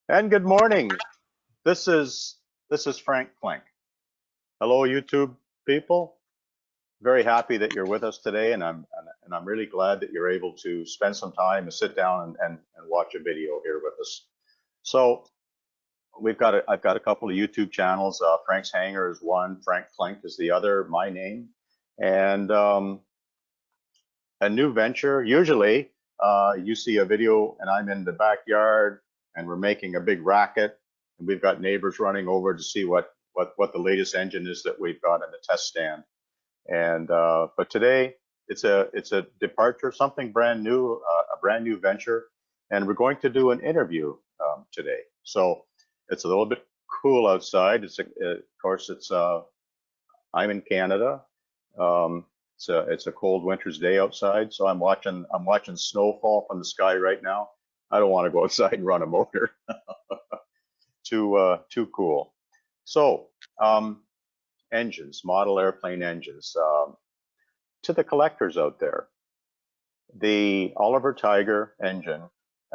And good morning. This is this is Frank Klink. Hello, YouTube people. Very happy that you're with us today, and I'm really glad that you're able to spend some time and sit down and watch a video here with us. So I've got a couple of YouTube channels. Frank's Hangar is one. Frank Klink is the other. My name, and a new venture. Usually, you see a video and I'm in the backyard and we're making a big racket, and we've got neighbors running over to see what the latest engine is that we've got in the test stand. And but today it's a departure, something brand new, a brand new venture, and we're going to do an interview today. So it's a little bit cool outside. Of course it's I'm in Canada. Um, it's a cold winter's day outside, so I'm watching snow fall from the sky right now. I don't want to go outside and run a motor. Too cool. So engines, model airplane engines. To the collectors out there, the Oliver Tiger engine,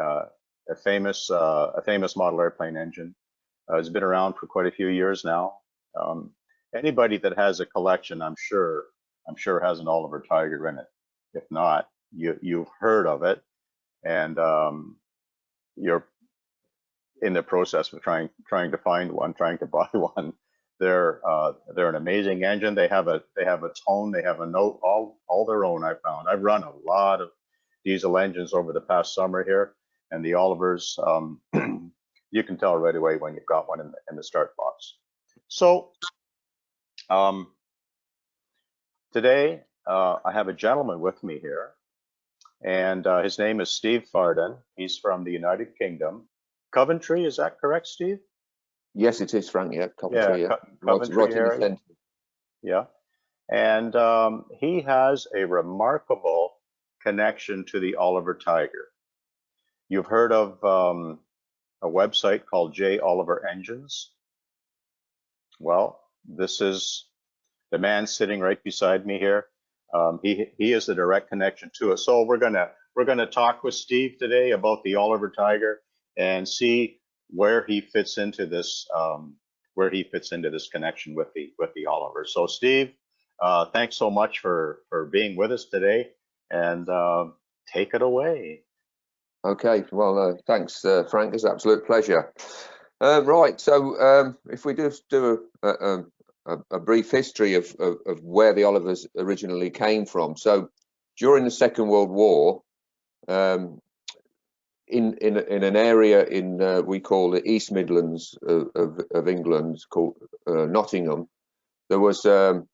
uh, a famous model airplane engine, has been around for quite a few years now. Um, Anybody that has a collection, I'm sure has an Oliver Tiger in it. If not, you've heard of it, and you're in the process of trying to find one, trying to buy one. They're an amazing engine. They have a tone, they have a note all their own. I found I've run a lot of diesel engines over the past summer here, and the Olivers, you can tell right away when you've got one in the start box. So um, today I have a gentleman with me here, and his name is Steve Fardon. He's from the United Kingdom. Coventry, is that correct, Steve? Yes, it is, Frank. Yeah, Yeah, Coventry. Yeah, right, Coventry right in the area. centre. Yeah. And he has a remarkable connection to the Oliver Tiger. You've heard of a website called J. Oliver Engines. Well, this is the man sitting right beside me here. He is the direct connection to it. So we're gonna talk with Steve today about the Oliver Tiger and see where he fits into this connection with the Oliver. So Steve, thanks so much for being with us today, and take it away. Okay, well, thanks, Frank. It's an absolute pleasure. Right, so if we just do a brief history of where the Olivers originally came from. So during the Second World War, um, in an area in we call the East Midlands of England called Nottingham, there was a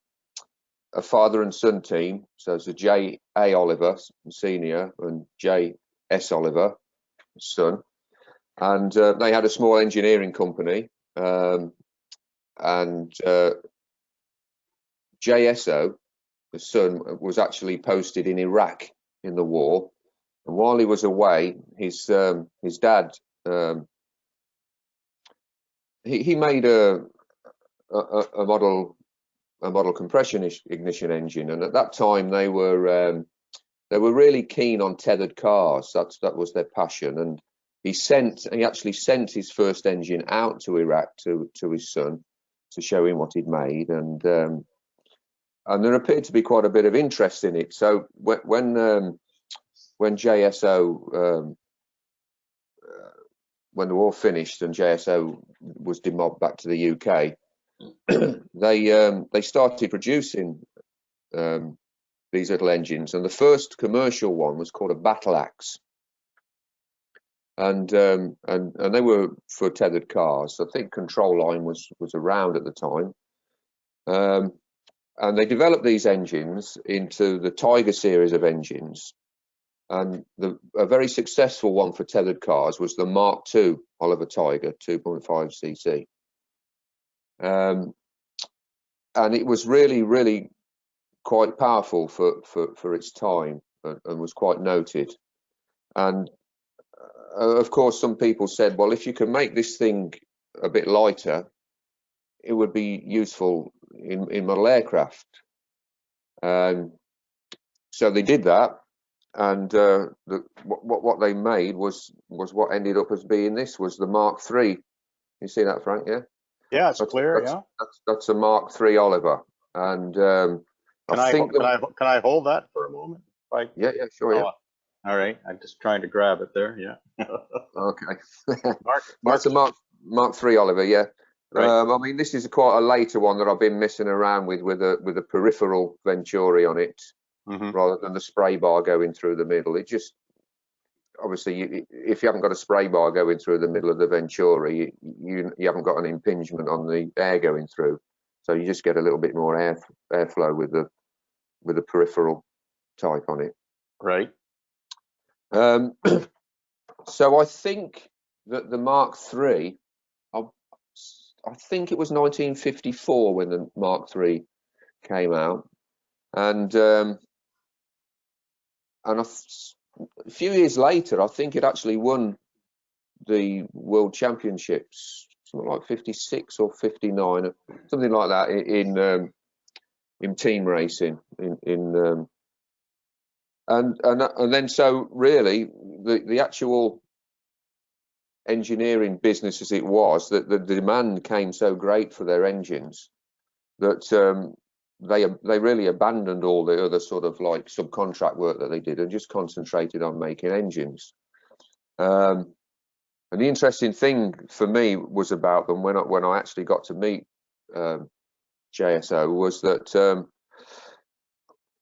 father and son team. So it's a J. A. Oliver senior and J. S. Oliver son, and they had a small engineering company. And JSO, the son, was actually posted in Iraq in the war. And while he was away, his dad he made a model compression ignition engine, and at that time they were really keen on tethered cars. That was their passion, and he actually sent his first engine out to Iraq to his son to show him what he'd made, and there appeared to be quite a bit of interest in it. So when JSO when the war finished and JSO was demobbed back to the UK, they started producing these little engines, and the first commercial one was called a battle axe, and they were for tethered cars. I think Control Line was around at the time, and they developed these engines into the Tiger series of engines. And a very successful one for tethered cars was the Mark II Oliver Tiger 2.5 cc, and it was really quite powerful for its time, and was quite noted. And of course, some people said, well, if you can make this thing a bit lighter, it would be useful in model aircraft. So they did that, what they made was what ended up as being this was the Mark III. You see that, Frank? Yeah. Yeah, it's clear. Yeah. That's a Mark III Oliver, and Can I I think can I hold that for a moment? Like, yeah, sure, yeah. oh, all right. I'm just trying to grab it there. Yeah. Okay. Mark, That's a Mark III Oliver, yeah. right. I mean, this is quite a later one that I've been messing around with a peripheral Venturi on it, rather than the spray bar going through the middle. It just obviously, if you haven't got a spray bar going through the middle of the Venturi, you haven't got an impingement on the air going through, so you just get a little bit more airflow with the peripheral type on it. Right. So I think that the Mark III, I think it was 1954 when the Mark III came out, and a few years later, I think it actually won the World Championships, something like 56 or 59, something like that, in team racing. And then so really the actual engineering business as it was, that the demand came so great for their engines that they really abandoned all the other sort of like subcontract work that they did and just concentrated on making engines. And the interesting thing for me was about them when I actually got to meet JSO was that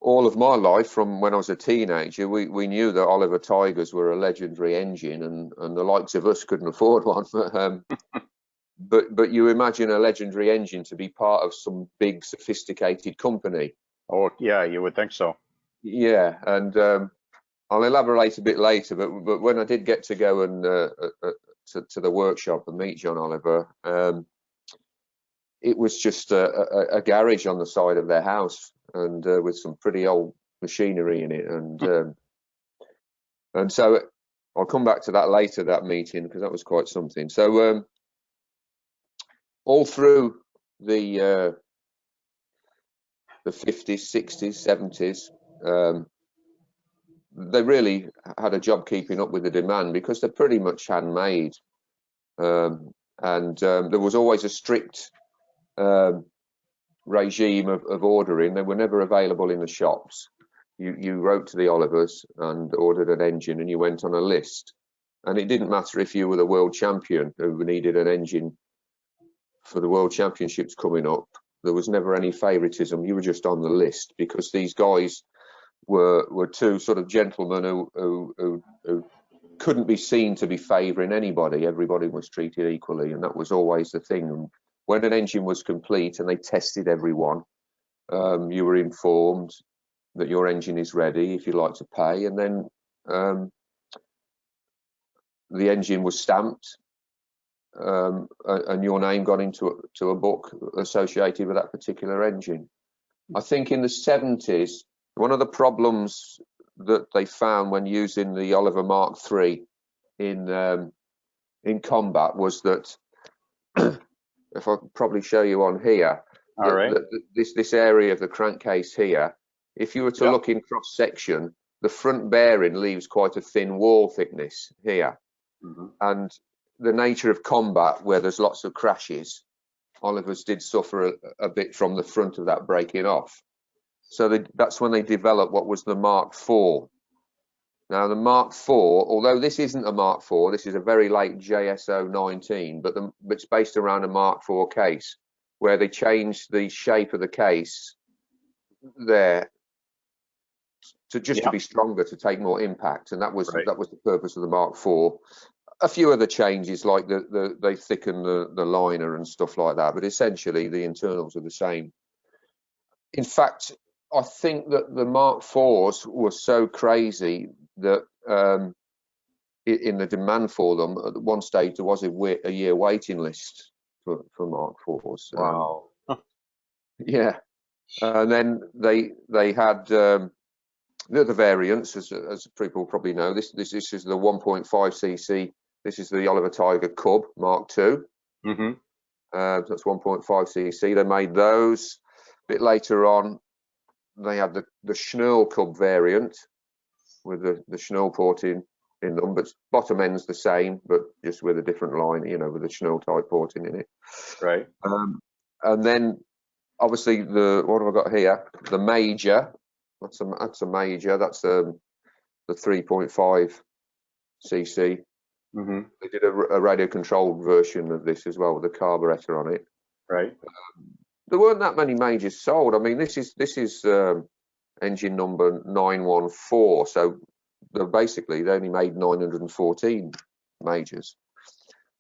all of my life, from when I was a teenager, we knew that Oliver Tigers were a legendary engine, and the likes of us couldn't afford one. But you imagine a legendary engine to be part of some big sophisticated company. Oh, yeah, you would think so. Yeah, and I'll elaborate a bit later. But when I did get to go and to the workshop and meet John Oliver, it was just a garage on the side of their house, and with some pretty old machinery in it, and so I'll come back to that later, that meeting, because that was quite something. So all through the 50s, 60s, 70s, they really had a job keeping up with the demand because they're pretty much handmade, and there was always a strict regime of ordering. They were never available in the shops. You wrote to the Olivers and ordered an engine, and you went on a list, and it didn't matter if you were the world champion who needed an engine for the world championships coming up. There was never any favoritism. You were just on the list because these guys were two sort of gentlemen who couldn't be seen to be favouring anybody. Everybody was treated equally, and that was always the thing. And when an engine was complete and they tested everyone, you were informed that your engine is ready if you'd like to pay, and then the engine was stamped, and your name got into a book associated with that particular engine. I think in the 70s, one of the problems that they found when using the Oliver Mark III in combat was that, if I could probably show you on here, All right. this area of the crankcase here, if you were to look in cross section, the front bearing leaves quite a thin wall thickness here. And the nature of combat, where there's lots of crashes, Olivers did suffer a bit from the front of that breaking off. So that's when they developed what was the Mark IV. Now the Mark IV, although this isn't a Mark IV, this is a very late JSO 19, but it's based around a Mark IV case, where they changed the shape of the case there to be stronger, to take more impact, and that was the purpose of the Mark IV. A few other changes, like they thickened the liner and stuff like that, but essentially the internals are the same. In fact, I think that the Mark IVs were so crazy that in the demand for them, at one stage there was a year waiting list for Mark IVs. Wow. Yeah, and then they had the other variants, as people probably know. This is the 1.5cc. This is the Oliver Tiger Cub Mark II. That's 1.5cc. They made those. A bit later on, they had the Schnurl Cub variant, with the Schnell port in them, but bottom end's the same, but just with a different line, you know, with the Schnell type porting in it. Right. And then obviously what have I got here? The major. That's a major. That's the 3.5 cc. Mm-hmm. They did a radio controlled version of this as well with a carburetor on it. Right. There weren't that many majors sold. I mean, this is engine number 914. So basically they only made 914 majors,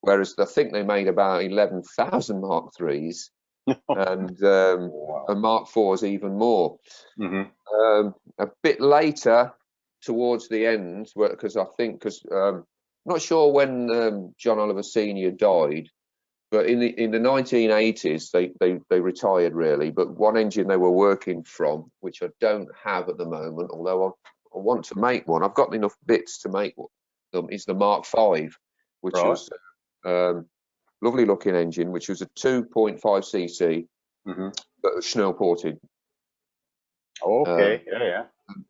whereas I think they made about 11,000 Mark IIIs and Wow. Mark IVs even more. Mm-hmm. A bit later, towards the end, because not sure when John Oliver Senior died, but in the 1980s they retired really. But one engine they were working from, which I don't have at the moment, although I want to make one. I've got enough bits to make them. Is the Mark V, which was lovely looking engine, which was a 2.5 cc, but Schnell ported. Okay. Yeah.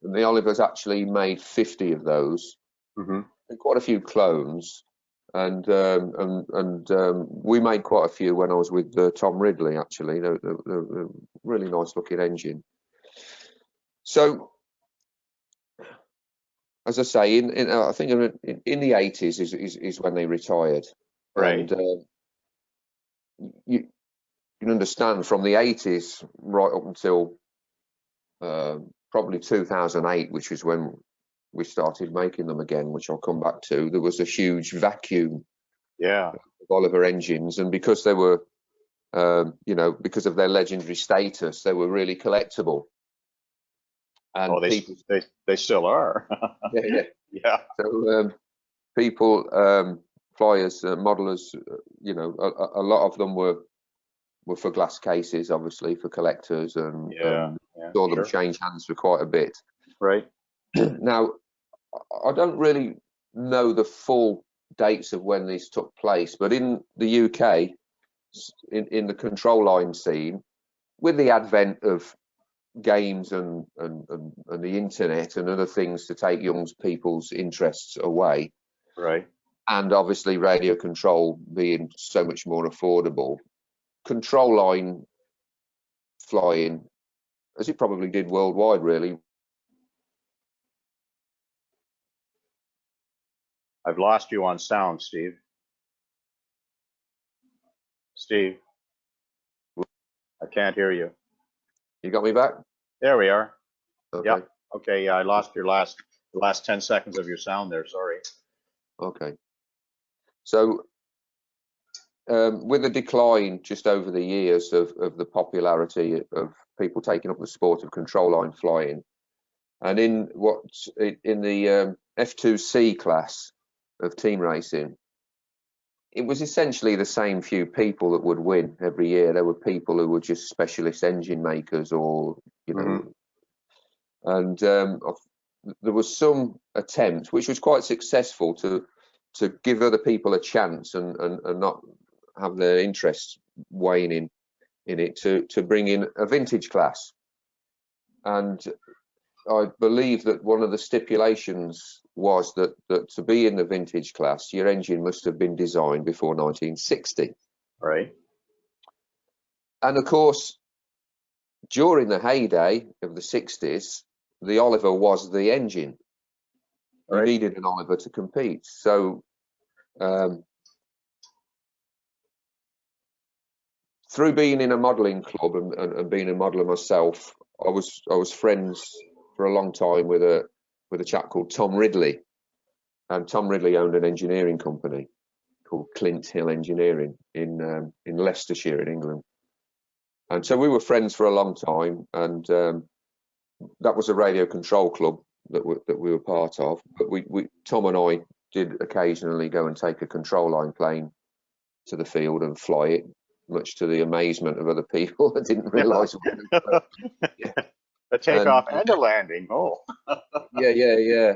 And the Olivers actually made 50 of those, and quite a few clones. And we made quite a few when I was with Tom Ridley. Actually, they're a really nice looking engine. So, as I say, I think in the 80s is when they retired. Right. And you can understand from the 80s right up until probably 2008, which was when we started making them again, which I'll come back to. There was a huge vacuum. Yeah. Of Oliver engines, and because they were, because of their legendary status, they were really collectible. And they still are. yeah. So people, flyers, modelers, a lot of them were for glass cases, obviously for collectors, and saw them change hands for quite a bit. Right. Now, I don't really know the full dates of when these took place, but in the UK, in the control line scene, with the advent of games and the internet and other things to take young people's interests away, right, and obviously radio control being so much more affordable, control line flying, as it probably did worldwide, really. I've lost you on sound, Steve. Steve, I can't hear you. You got me back? There we are. Okay. Yep. Okay. Yeah, I lost your last 10 seconds of your sound there. Sorry. Okay. So with the decline just over the years of the popularity of people taking up the sport of control line flying, and in the F2C class of team racing, it was essentially the same few people that would win every year. There were people who were just specialist engine makers, or and there was some attempt, which was quite successful, to give other people a chance and not have their interest waning in it, to bring in a vintage class. And I believe that one of the stipulations was that to be in the vintage class, your engine must have been designed before 1960. Right. And of course, during the heyday of the 60s, the Oliver was the engine. You needed an Oliver to compete. So through being in a modelling club and being a modeller myself, I was friends for a long time with a chap called Tom Ridley, and Tom Ridley owned an engineering company called Clint Hill Engineering in Leicestershire in England, and so we were friends for a long time, and that was a radio control club that we were part of. But we Tom and I did occasionally go and take a control line plane to the field and fly it, much to the amazement of other people that didn't realise. The takeoff and the landing. Oh. Yeah.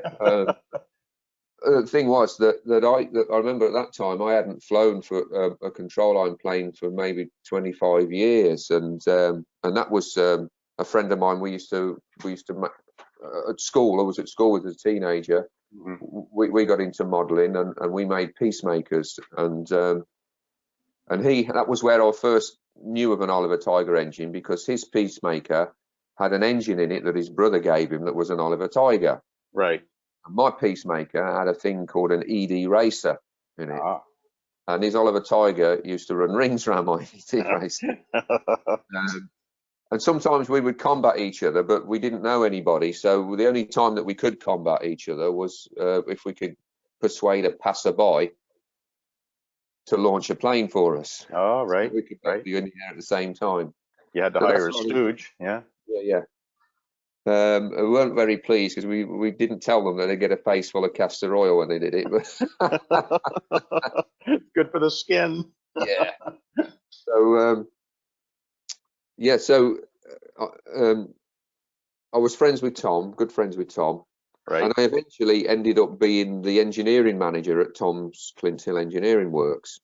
The thing was that I remember at that time I hadn't flown for a control line plane for maybe 25 years, and that was a friend of mine. We used to at school. I was at school as a teenager. We got into modelling, and we made peacemakers, and that was where I first knew of an Oliver Tiger engine, because his peacemaker had an engine in it that his brother gave him that was an Oliver Tiger. Right. And my peacemaker had a thing called an ED racer in it. Ah. And his Oliver Tiger used to run rings around my ED racer. And sometimes we would combat each other, but we didn't know anybody. So the only time that we could combat each other was if we could persuade a passerby to launch a plane for us. Oh, right. So we could Right. be in the air at the same time. You had to So hire a stooge. Yeah. Yeah. We weren't very pleased because we didn't tell them that they'd get a face full of castor oil when they did it. But Good for the skin. yeah. So so I was friends with Tom, good friends with Tom, Right. and I eventually ended up being the engineering manager at Tom's Clint Hill Engineering Works,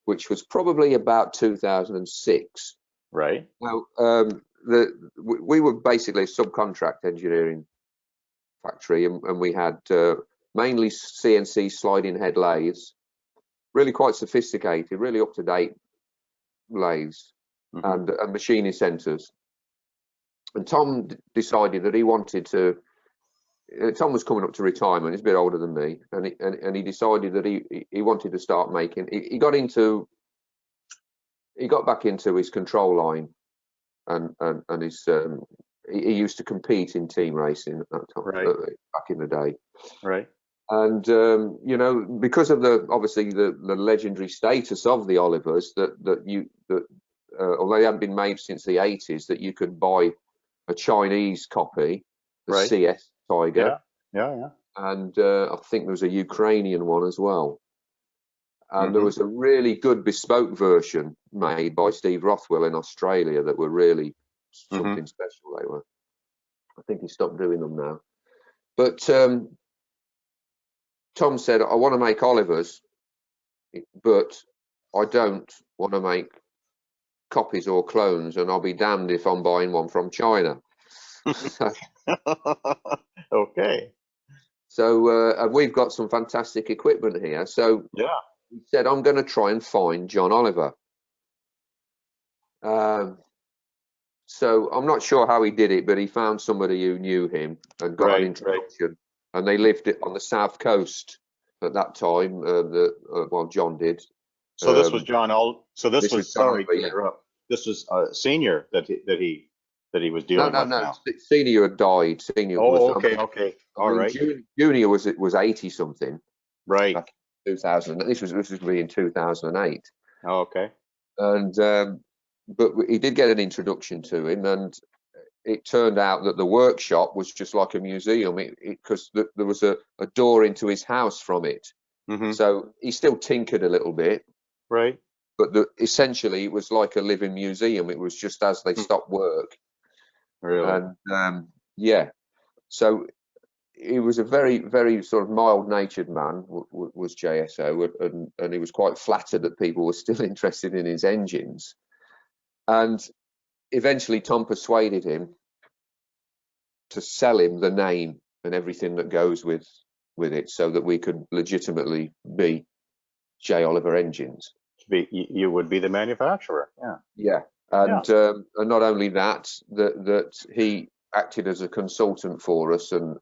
which was probably about 2006. Right. Now, we were basically a subcontract engineering factory, and we had mainly CNC sliding head lathes, really quite sophisticated, really up to date lathes, and machining centres. And Tom decided that he wanted to. Tom was coming up to retirement. He's a bit older than me, and he decided that he wanted to start making. He got back into his control line, and his he used to compete in team racing at that time, Right. back in the day. Right. And because of obviously the legendary status of the Olivers, that although they hadn't been made since the 80s, that you could buy a Chinese copy, the Right. CS Tiger, Yeah. and I think there was a Ukrainian one as well. And there was a really good bespoke version made by Steve Rothwell in Australia that were really something special. They were. I think he stopped doing them now. But Tom said, I want to make Olivers, but I don't want to make copies or clones, and I'll be damned if I'm buying one from China. Okay. So and we've got some fantastic equipment here. So yeah, he said, I'm going to try and find John Oliver. So I'm not sure how he did it, but he found somebody who knew him and got an introduction. Right. And they lived on the south coast at that time. Well, John did. So this was John. So this was sorry Oliver, to interrupt. This was Senior that he was dealing with. No. Now. Senior had died. Senior. Oh, okay, okay, all right. Junior was 80 something. Right. Back in 2000. This was in 2008. Oh, okay. And but he did get an introduction to him, and it turned out that the workshop was just like a museum, because there was a door into his house from it. So he still tinkered a little bit, right? But essentially, it was like a living museum. It was just as they stopped work. Really? And yeah, so he was a very, very sort of mild-natured man, was JSO, and he was quite flattered that people were still interested in his engines. And eventually Tom persuaded him to sell him the name and everything that goes with it, so that we could legitimately be J. Oliver Engines. You would be the manufacturer. Yeah. And not only that he acted as a consultant for us, and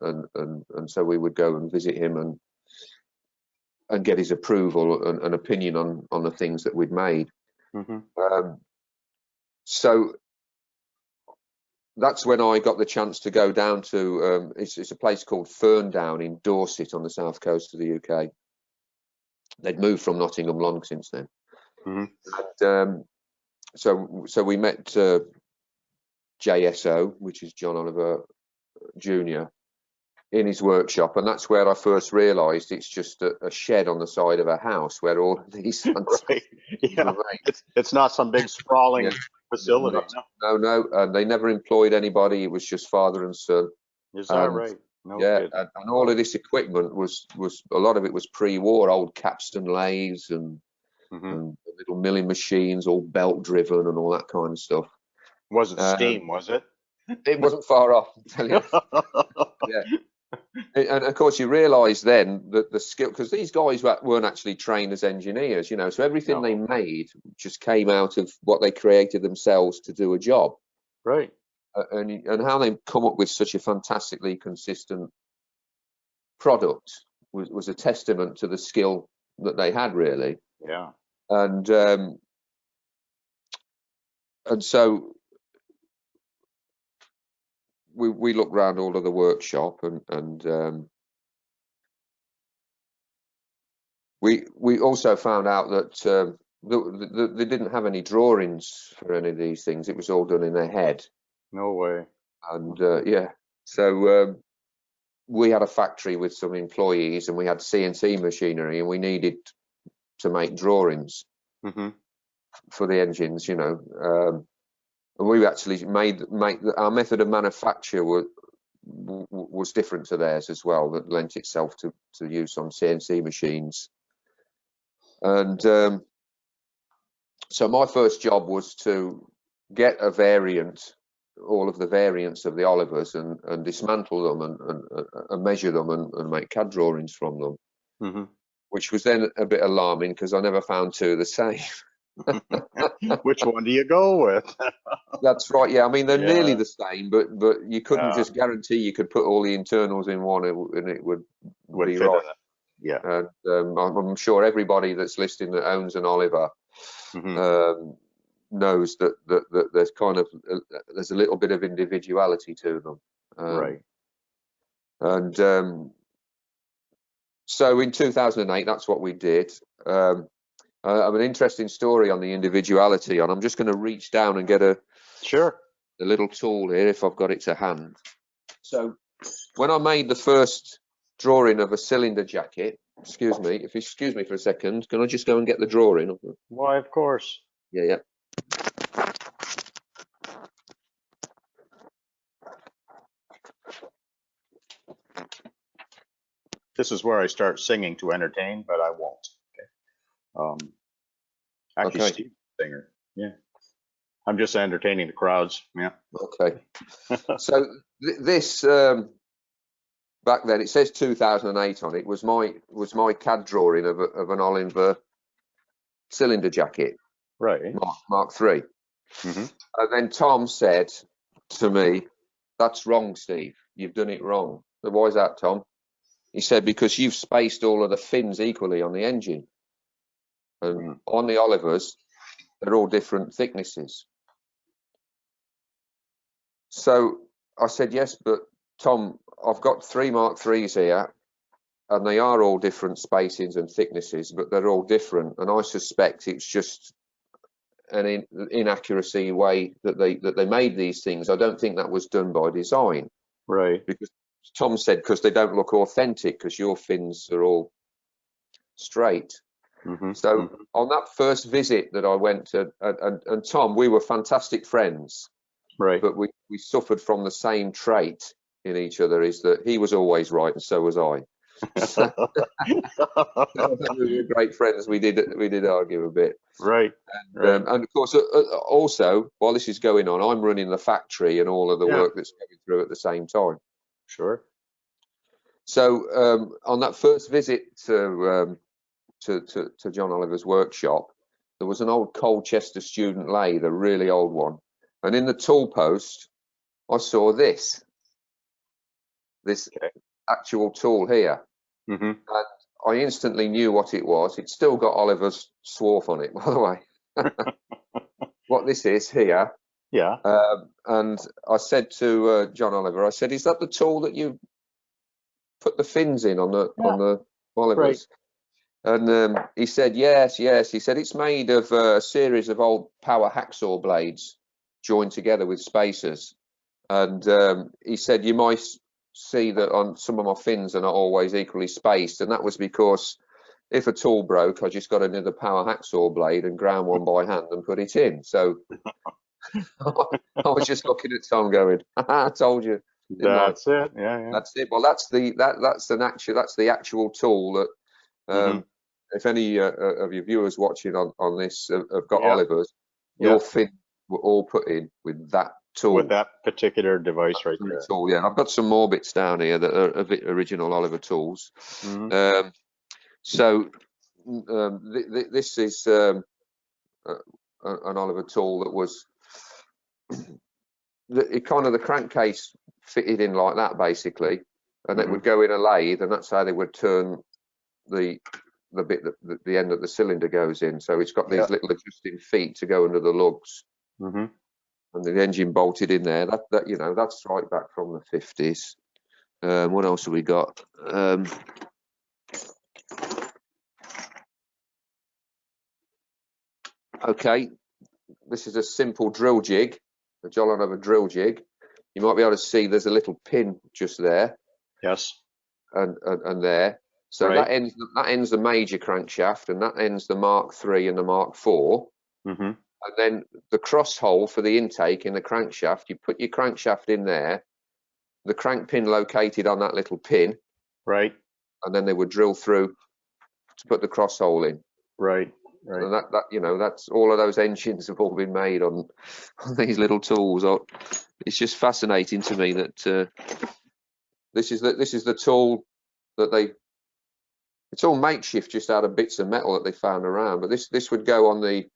so we would go and visit him and get his approval and opinion on the things that we'd made. So that's when I got the chance to go down to it's a place called Ferndown in Dorset on the south coast of the UK. They'd moved from Nottingham long since then. And so we met JSO, which is John Oliver Jr., in his workshop, and that's where I first realised it's just a shed on the side of a house where all of these right. Yeah. It's not some big sprawling facility. No, and they never employed anybody. It was just father and son. Is that right? No, yeah, and all of this equipment was a lot of it was pre-war, old capstan lathes and little milling machines, all belt driven and all that kind of stuff. Wasn't steam, was it? It wasn't far off, I tell you. Yeah. And of course, you realise then that the skill, because these guys weren't actually trained as engineers, you know, so everything they made just came out of what they created themselves to do a job. Right. And how they come up with such a fantastically consistent product was a testament to the skill that they had, really. Yeah. And so we looked around all of the workshop, and we also found out that they didn't have any drawings for any of these things. It was all done in their head. No way. And yeah, so we had a factory with some employees, and we had CNC machinery, and we needed to make drawings for the engines, you know. And we actually made our method of manufacture was different to theirs as well, that lent itself to use on CNC machines. And so my first job was to get a variant, all of the variants of the Olivers, and dismantle them and measure them and make CAD drawings from them, which was then a bit alarming because I never found two the same. Which one do you go with? That's right. Yeah, I mean they're nearly the same, but you couldn't just guarantee you could put all the internals in one and it would be fit right. Yeah. And I'm sure everybody that's listening that owns an Oliver knows that there's kind of there's a little bit of individuality to them. Right. And so in 2008, that's what we did. I have an interesting story on the individuality, and I'm just going to reach down and get a little tool here if I've got it to hand. So when I made the first drawing of a cylinder jacket, excuse me for a second, can I just go and get the drawing? Why, of course. Yeah. This is where I start singing to entertain, but I won't. Okay. Actually, Okay. Steve's a singer. Yeah. I'm just entertaining the crowds. Yeah. Okay. So this back then, it says 2008 on it, was my CAD drawing of an Oliver cylinder jacket. Right. Mark III. And then Tom said to me, "That's wrong, Steve. You've done it wrong." So why is that, Tom? He said, "Because you've spaced all of the fins equally on the engine. And on the Olivers, they're all different thicknesses." So I said, "Yes, but Tom, I've got 3 Mark IIIs here, and they are all different spacings and thicknesses, but they're all different. And I suspect it's just an inaccuracy way that they made these things. I don't think that was done by design." Right. Because Tom said, because they don't look authentic, because your fins are all straight. So on that first visit that I went to, and Tom, we were fantastic friends. Right. But we suffered from the same trait in each other, is that he was always right and so was I. So, we were great friends. We did argue a bit. Right. And of course, also while this is going on, I'm running the factory and all of the work that's going through at the same time. Sure. So on that first visit to John Oliver's workshop, there was an old Colchester student lathe, a really old one, and in the tool post, I saw this actual tool here, and I instantly knew what it was. It's still got Oliver's swarf on it, by the way. What this is here. Yeah. And I said to John Oliver, I said, "Is that the tool that you put the fins in on the Olivers?" Right. And he said, yes. He said, "It's made of a series of old power hacksaw blades joined together with spacers." And he said, "You might see that on some of my fins are not always equally spaced, and that was because if a tool broke, I just got another power hacksaw blade and ground one by hand and put it in." So I was just looking at Tom going, "I told you." That's it. Yeah. That's it. Well, that's the actual tool that if any of your viewers watching on this have got Olivers, your fins were all put in with that tool. With that particular device right there. Tool, yeah. I've got some more bits down here that are original Oliver tools. Mm-hmm. This is an Oliver tool that was the crankcase fitted in like that basically, and it would go in a lathe, and that's how they would turn the bit that the end that the cylinder goes in. So it's got these little adjusting feet to go under the lugs, and the engine bolted in there. That you know, that's right back from the 50s. What else have we got? Okay, this is a simple drill jig, a John Oliver drill jig. You might be able to see there's a little pin just there. Yes. And there. So right. that ends the major crankshaft, and that ends the Mark III and the Mark IV. And then the cross hole for the intake in the crankshaft, you put your crankshaft in there, the crank pin located on that little pin. Right. And then they would drill through to put the cross hole in. Right. Right. And that you know, that's all of those engines have all been made on these little tools. It's just fascinating to me that this is the tool that it's all makeshift just out of bits of metal that they found around. But this would go on a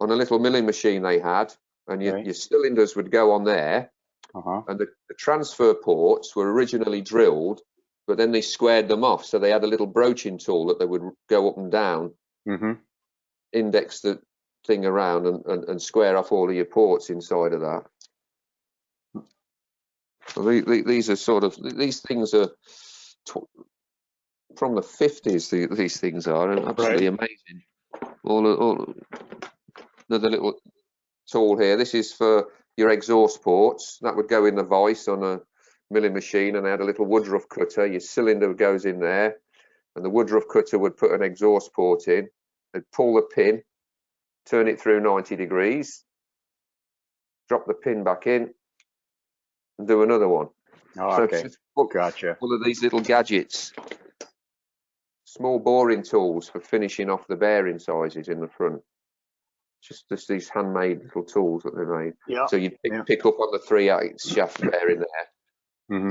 little milling machine they had, and your cylinders would go on there. And the transfer ports were originally drilled, but then they squared them off, so they had a little broaching tool that they would go up and down, index the thing around, and square off all of your ports inside of that. So these are these things are from the 50s. These things are absolutely amazing. Another little tool here. This is for your exhaust ports. That would go in the vise on a milling machine, and they had a little woodruff cutter. Your cylinder goes in there, and the woodruff cutter would put an exhaust port in. They'd pull the pin, turn it through 90 degrees, drop the pin back in, and do another one. Oh, okay. Gotcha. All of these little gadgets. Small boring tools for finishing off the bearing sizes in the front. Just these handmade little tools that they made. Yeah. So you'd pick up on the 3/8 shaft bearing there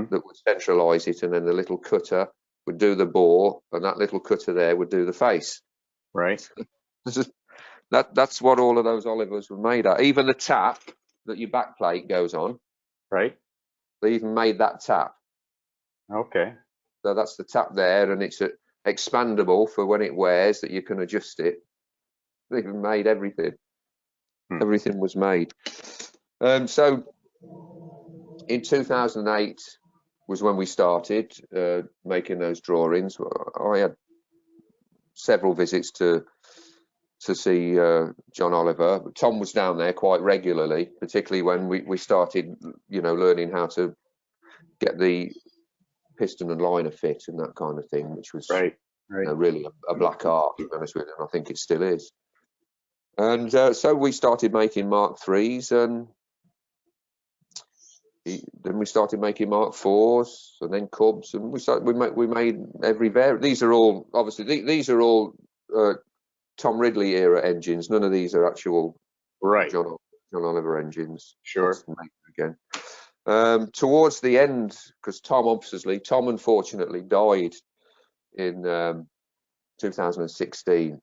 that would centralise it, and then the little cutter would do the bore, and that little cutter there would do the face. Right. That's what all of those Olivers were made at. Even the tap that your back plate goes on. Right. They even made that tap. Okay. So that's the tap there, and it's expandable for when it wears that you can adjust it. They even made everything. Everything was made. So in 2008 was when we started making those drawings. I had several visits to see John Oliver. Tom was down there quite regularly, particularly when we started, you know, learning how to get the piston and liner fit and that kind of thing, which was you know, really a black art, to be honest with you, and I think it still is. And so we started making Mark IIIs, and then we started making Mark IVs, and then Cubs, and we made every variant. These are all obviously these are all Tom Ridley era engines. None of these are actual John Oliver engines. Sure. Again, towards the end, because Tom unfortunately died in 2016.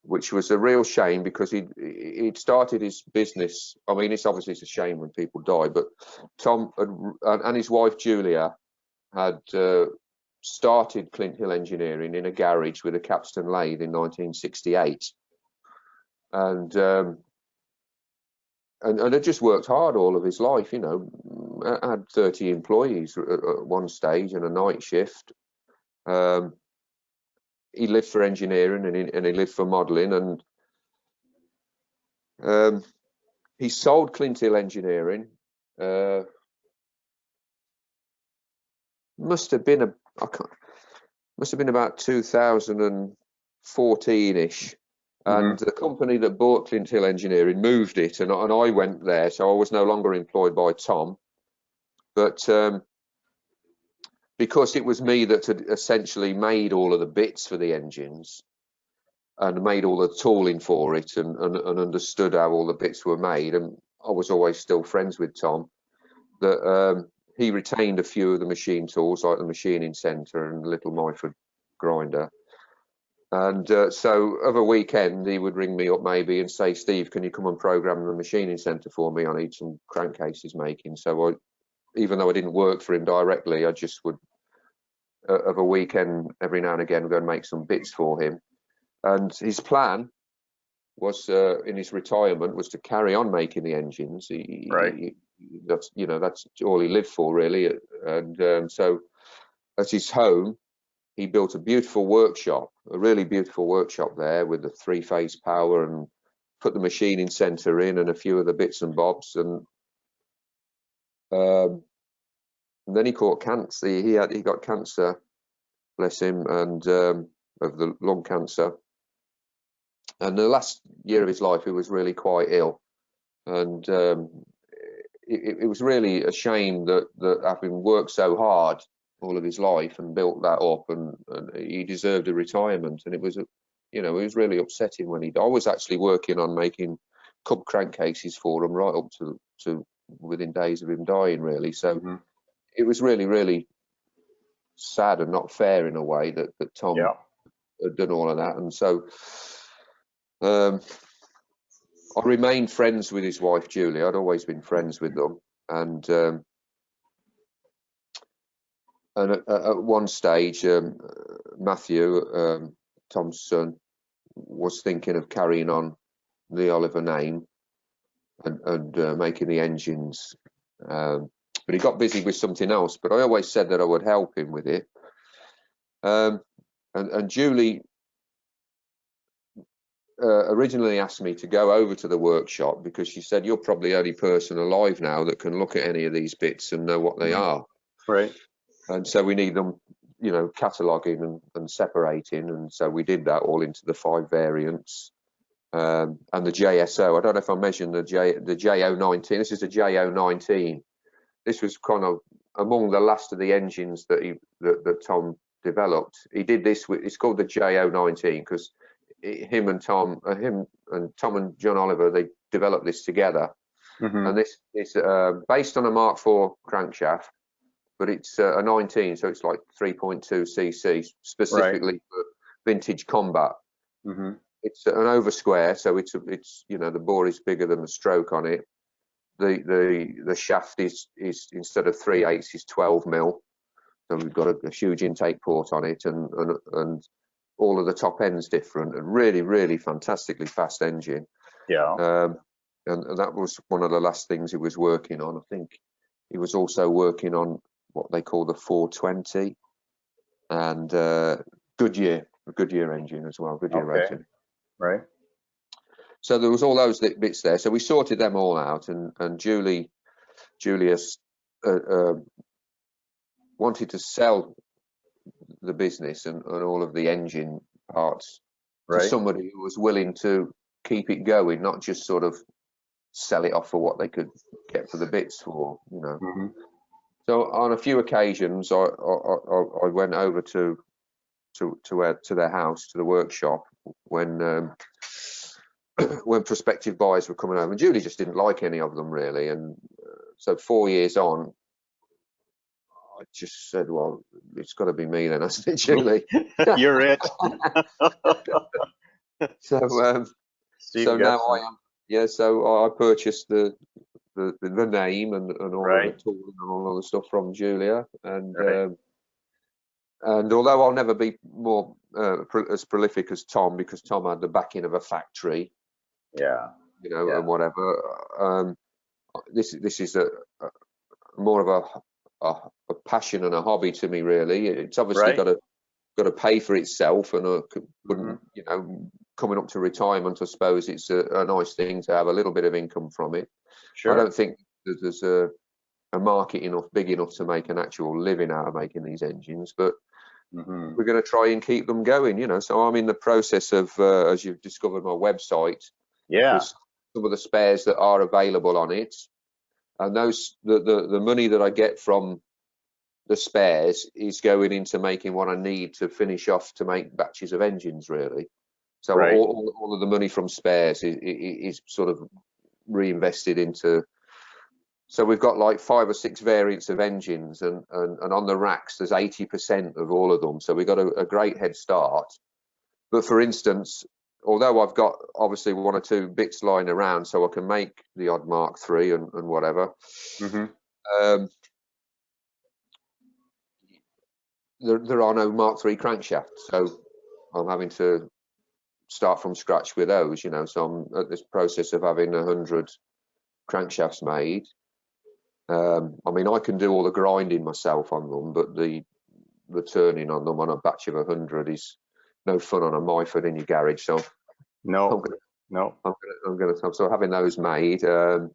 Which was a real shame, because he'd started his business. I mean, it's a shame when people die, but Tom and his wife Julia had started Clint Hill Engineering in a garage with a capstan lathe in 1968, and had just worked hard all of his life. You know, had 30 employees at one stage and a night shift. He lived for engineering, and he lived for modelling, and he sold Clint Hill Engineering. Must have been about 2014-ish, and the company that bought Clint Hill Engineering moved it, and I went there, so I was no longer employed by Tom, but because it was me that had essentially made all of the bits for the engines, and made all the tooling for it, and understood how all the bits were made. And I was always still friends with Tom. That he retained a few of the machine tools, like the machining centre and the little Myford grinder. And so of a weekend, he would ring me up maybe and say, Steve, can you come and program the machining centre for me? I need some crankcases making. So even though I didn't work for him directly, I just would, of a weekend, every now and again, go and make some bits for him. And his plan was, in his retirement, was to carry on making the engines. That's, you know, that's all he lived for, really. And so at his home, he built a beautiful workshop, a really beautiful workshop there with the 3-phase power, and put the machining centre in and a few of the bits and bobs. And then he caught cancer. He got cancer, bless him, and of the lung cancer. And the last year of his life, he was really quite ill. And it was really a shame that having worked so hard all of his life and built that up, and he deserved a retirement. And it was, you know, it was really upsetting when he died. I was actually working on making Cub crankcases for him right up to within days of him dying, really. So it was really, really sad and not fair in a way that Tom had done all of that. And so I remained friends with his wife, Julie. I'd always been friends with them. And at one stage, Matthew, Tom's son, was thinking of carrying on the Oliver name and making the engines. But he got busy with something else. But I always said that I would help him with it. And Julie originally asked me to go over to the workshop, because she said, you're probably the only person alive now that can look at any of these bits and know what they are. Right. And so we need them, you know, cataloguing and separating. And so we did that all into the 5 variants. And the JSO, I don't know if I mentioned the JO19. This is a JO19. This was kind of among the last of the engines that Tom developed. He did this with, it's called the JO19 because him and Tom and John Oliver, they developed this together. And this is based on a Mark IV crankshaft, but it's a 19, so it's like 3.2 cc, specifically for vintage combat. It's an over square, so it's you know, the bore is bigger than the stroke on it. The shaft is instead of 3/8 is 12 mil, so we've got a huge intake port on it, and all of the top end's different, and really fantastically fast engine. And that was one of the last things he was working on. I think he was also working on what they call the 420 and Goodyear, a Goodyear engine as well, Goodyear racing. Right. So there was all those bits there. So we sorted them all out, and Julius wanted to sell the business and all of the engine parts to somebody who was willing to keep it going, not just sort of sell it off for what they could get for the bits for, you know. So on a few occasions, I went over to their house, to the workshop, when prospective buyers were coming over, and Julie just didn't like any of them really. And so 4 years on, I just said, well, it's got to be me then. I said, Julie, you're it. So now I am. Yeah, so I purchased the name and all of the tooling and all of the stuff from Julia, and although I'll never be more as prolific as Tom, because Tom had the backing of a factory, you know, and whatever. This is a more of a passion and a hobby to me, really. It's obviously got to pay for itself, and wouldn't, you know, coming up to retirement, I suppose it's a nice thing to have a little bit of income from it. I don't think there's a market big enough to make an actual living out of making these engines, but we're going to try and keep them going, you know. So I'm in the process of, as you've discovered, my website. Some of the spares that are available on it, and those the money that I get from the spares is going into making what I need to finish off to make batches of engines, really. So Right. all of the money from spares is sort of reinvested into. So we've got like 5 or 6 variants of engines, and on the racks there's 80% of all of them. So we've got a great head start. But for instance, although I've got obviously 1 or 2 bits lying around, so I can make the odd Mark III and whatever. There are no Mark III crankshafts, so I'm having to start from scratch with those, you know. So I'm at this process of having 100 crankshafts made. I mean, I can do all the grinding myself on them, but the turning on them on a batch of 100 is no fun on a Myford in your garage. So No, I'm sort of having those made, and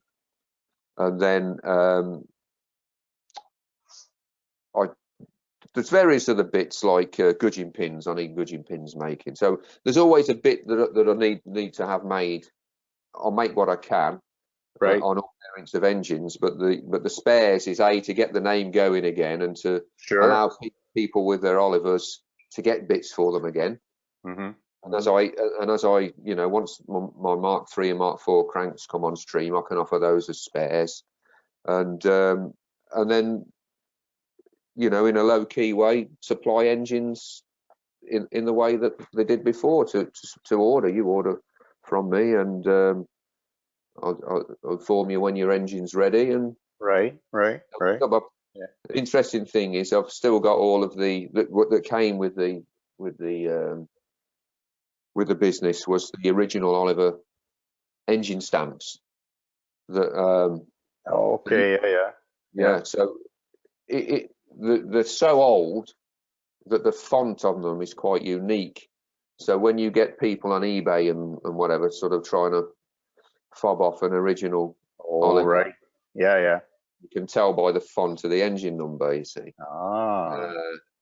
then there's various other bits like gudgeon pins. I need gudgeon pins making. So there's always a bit that I need to have made. I'll make what I can right. on all variants of engines, but the spares is to get the name going again, and to allow people with their Olivers to get bits for them again. And as I you know, once my Mark III and Mark IV cranks come on stream, I can offer those as spares, and then, you know, in a low key way, supply engines in the way that they did before to order. You order from me, and I'll inform you when your engine's ready. And right. The interesting thing is I've still got all of that came with the business was the original Oliver engine stamps. That yeah. So they're so old that the font on them is quite unique. So when you get people on eBay and whatever sort of trying to fob off an original Oliver, right. Yeah. You can tell by the font of the engine number, you see.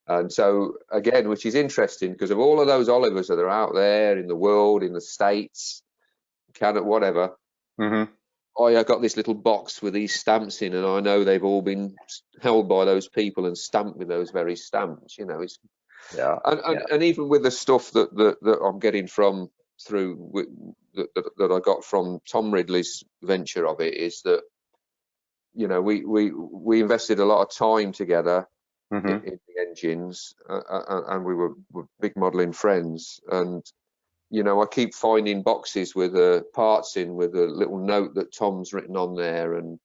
And so again, which is interesting, because of all of those Olivers that are out there in the world, in the States, Canada, whatever, I got this little box with these stamps in, and I know they've all been held by those people and stamped with those very stamps. You know, it's and even with the stuff that I'm getting from that I got from Tom Ridley's venture of it, is that, you know, we invested a lot of time together in the engines, and we were big modelling friends. And, you know, I keep finding boxes with parts in with a little note that Tom's written on there, and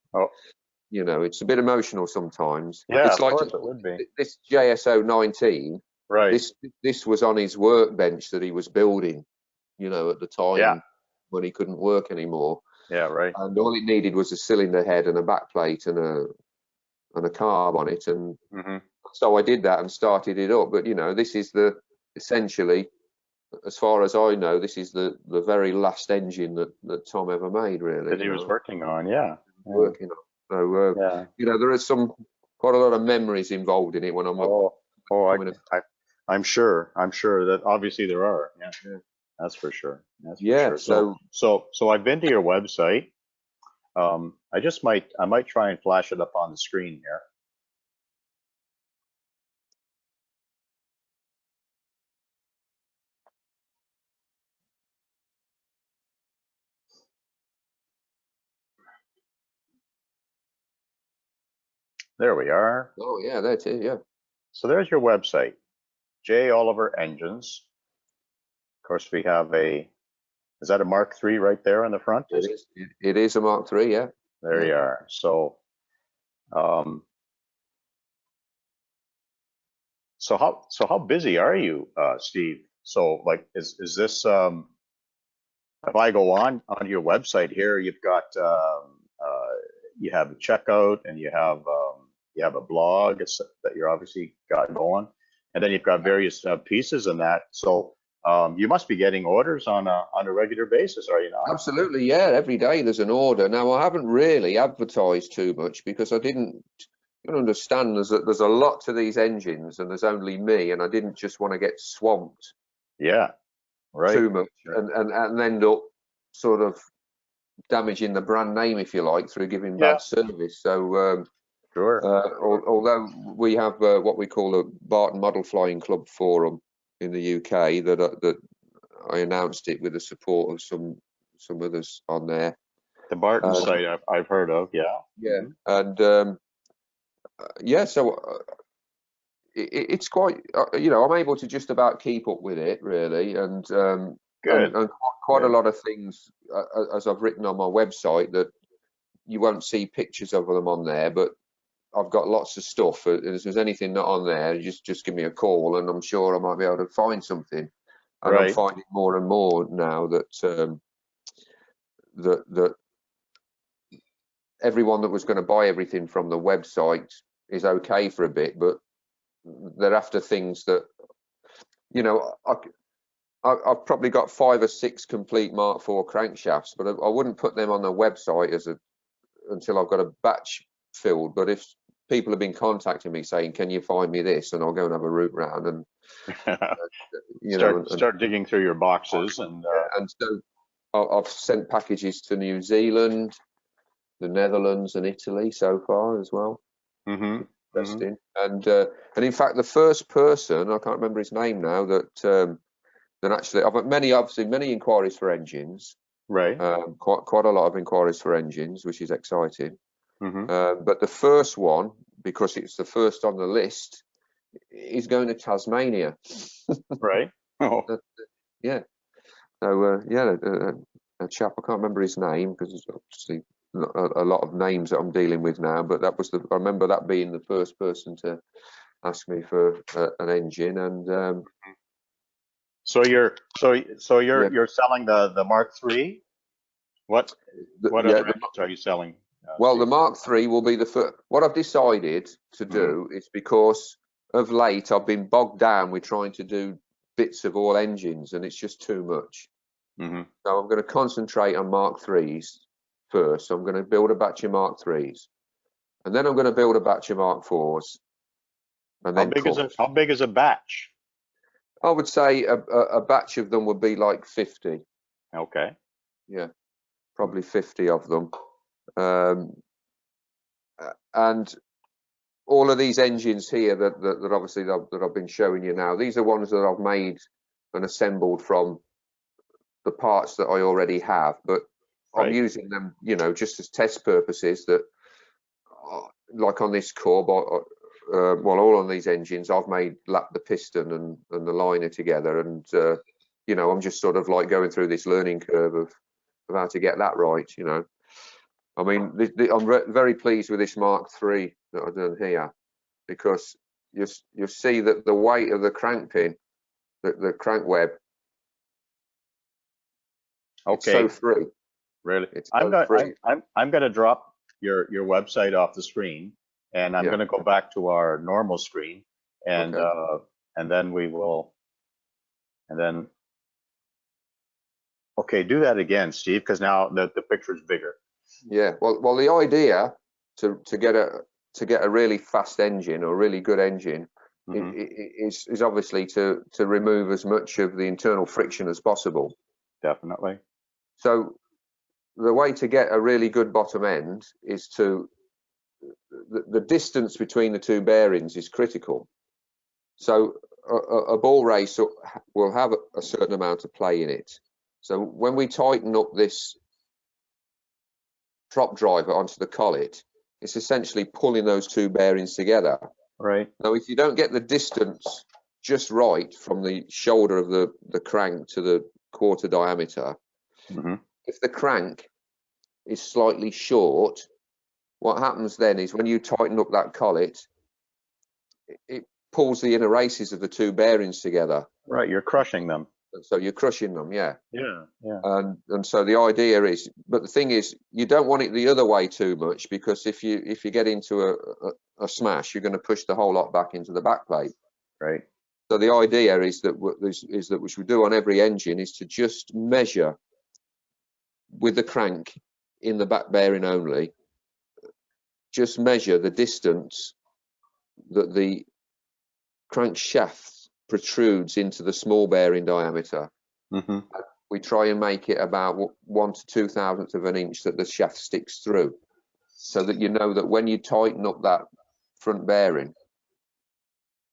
you know, it's a bit emotional sometimes. Yeah, it's like, of course it would be. This JSO 19. Right. This was on his workbench that he was building, you know, at the time when he couldn't work anymore. Yeah, right. And all it needed was a cylinder head and a backplate and a carb on it, and so I did that and started it up. But, you know, this is essentially, as far as I know, this is the very last engine that Tom ever made, really. That he was working on, working on. So you know, there is quite a lot of memories involved in it when I'm I'm sure that obviously there are. Yeah. That's for sure. So I've been to your website. I might try and flash it up on the screen here. There we are. Oh yeah, that's it. Yeah. So there's your website, J. Oliver Engines. Of course, we have is that a Mark III right there on the front? It is a Mark III, yeah. There you are. So, so how busy are you, Steve? So, like, is this if I go on your website here, you've got you have a checkout, and you have a blog that you're obviously got going, and then you've got various pieces in that. So you must be getting orders on a regular basis, are you not? Absolutely, yeah. Every day there's an order. Now, I haven't really advertised too much because I didn't. You understand, there's a lot to these engines, and there's only me, and I didn't just want to get swamped. Yeah, right. Too much, and end up sort of damaging the brand name, if you like, through giving bad service. So, although we have what we call a Barton Model Flying Club forum in the UK that I announced it with the support of some others on there. The Barton site I've heard of, yeah. Yeah, and yeah, so it's quite, you know, I'm able to just about keep up with it really, and Good. quite a Good. lot of things, as I've written on my website, that you won't see pictures of them on there, but I've got lots of stuff. If there's anything not on there, just give me a call, and I'm sure I might be able to find something. And I'm Right. finding more and more now that that everyone that was going to buy everything from the website is okay for a bit, but they're after things that, you know, I've probably got 5 or 6 complete Mark IV crankshafts, but I wouldn't put them on the website until I've got a batch filled. But if people have been contacting me saying, "Can you find me this?" and I'll go and have a route round, and you know, Start digging through your boxes, and so I've sent packages to New Zealand, the Netherlands, and Italy so far as well. Interesting. And in fact, the first person, I can't remember his name now, that actually I've had many inquiries for engines. right. Quite a lot of inquiries for engines, which is exciting. Mm-hmm. But the first one, because it's the first on the list, is going to Tasmania. Right. Oh, Yeah. So yeah, a chap, I can't remember his name because there's obviously a lot of names that I'm dealing with now. But that was I remember that being the first person to ask me for an engine, and so you're yeah, you're selling the Mark III? What yeah. other engines are you selling, Well, the Steve? Mark III will be the first. What I've decided to Mm-hmm. do is, because of late I've been bogged down with trying to do bits of all engines, and it's just too much. Mm-hmm. So I'm going to concentrate on Mark III's first. So I'm going to build a batch of Mark III's, and then I'm going to build a batch of Mark IV's, and then cut. How big is a batch? I would say a batch of them would be like 50. Okay. Yeah, probably 50 of them. And all of these engines here that obviously that I've been showing you now, these are ones that I've made and assembled from the parts that I already have, but I'm Right. using them, you know, just as test purposes. That, like on this Corb, well, all on these engines, I've made the piston and the liner together, and you know, I'm just sort of like going through this learning curve of how to get that right. You know, I mean, I'm very pleased with this Mark III that I've done here, because you see that the weight of the crank pin, the crank web, it's so Okay. free. Really? It's so free. I'm going to drop your website off the screen, and I'm Yeah. going to go back to our normal screen, and Okay. then we will, and then okay, do that again, Steve, because now the picture's bigger. Yeah. Well, the idea to get a really fast engine or a really good engine Mm-hmm. is obviously to remove as much of the internal friction as possible. Definitely. So the way to get a really good bottom end is the distance between the two bearings is critical. So a ball race will have a certain amount of play in it. So when we tighten up this prop driver onto the collet, it's essentially pulling those two bearings together. Right. Now, if you don't get the distance just right from the shoulder of the crank to the quarter diameter, Mm-hmm. if the crank is slightly short, what happens then is when you tighten up that collet, it pulls the inner races of the two bearings together. Right. You're crushing them. So you're crushing them, yeah. Yeah. Yeah. And so the idea is, but the thing is, you don't want it the other way too much, because if you get into a smash, you're going to push the whole lot back into the back plate. Right. So the idea is that which we do on every engine, is to just measure with the crank in the back bearing only, just measure the distance that the crankshaft protrudes into the small bearing diameter. Mm-hmm. We try and make it about 1 to 2 thousandths of an inch that the shaft sticks through, so that you know that when you tighten up that front bearing,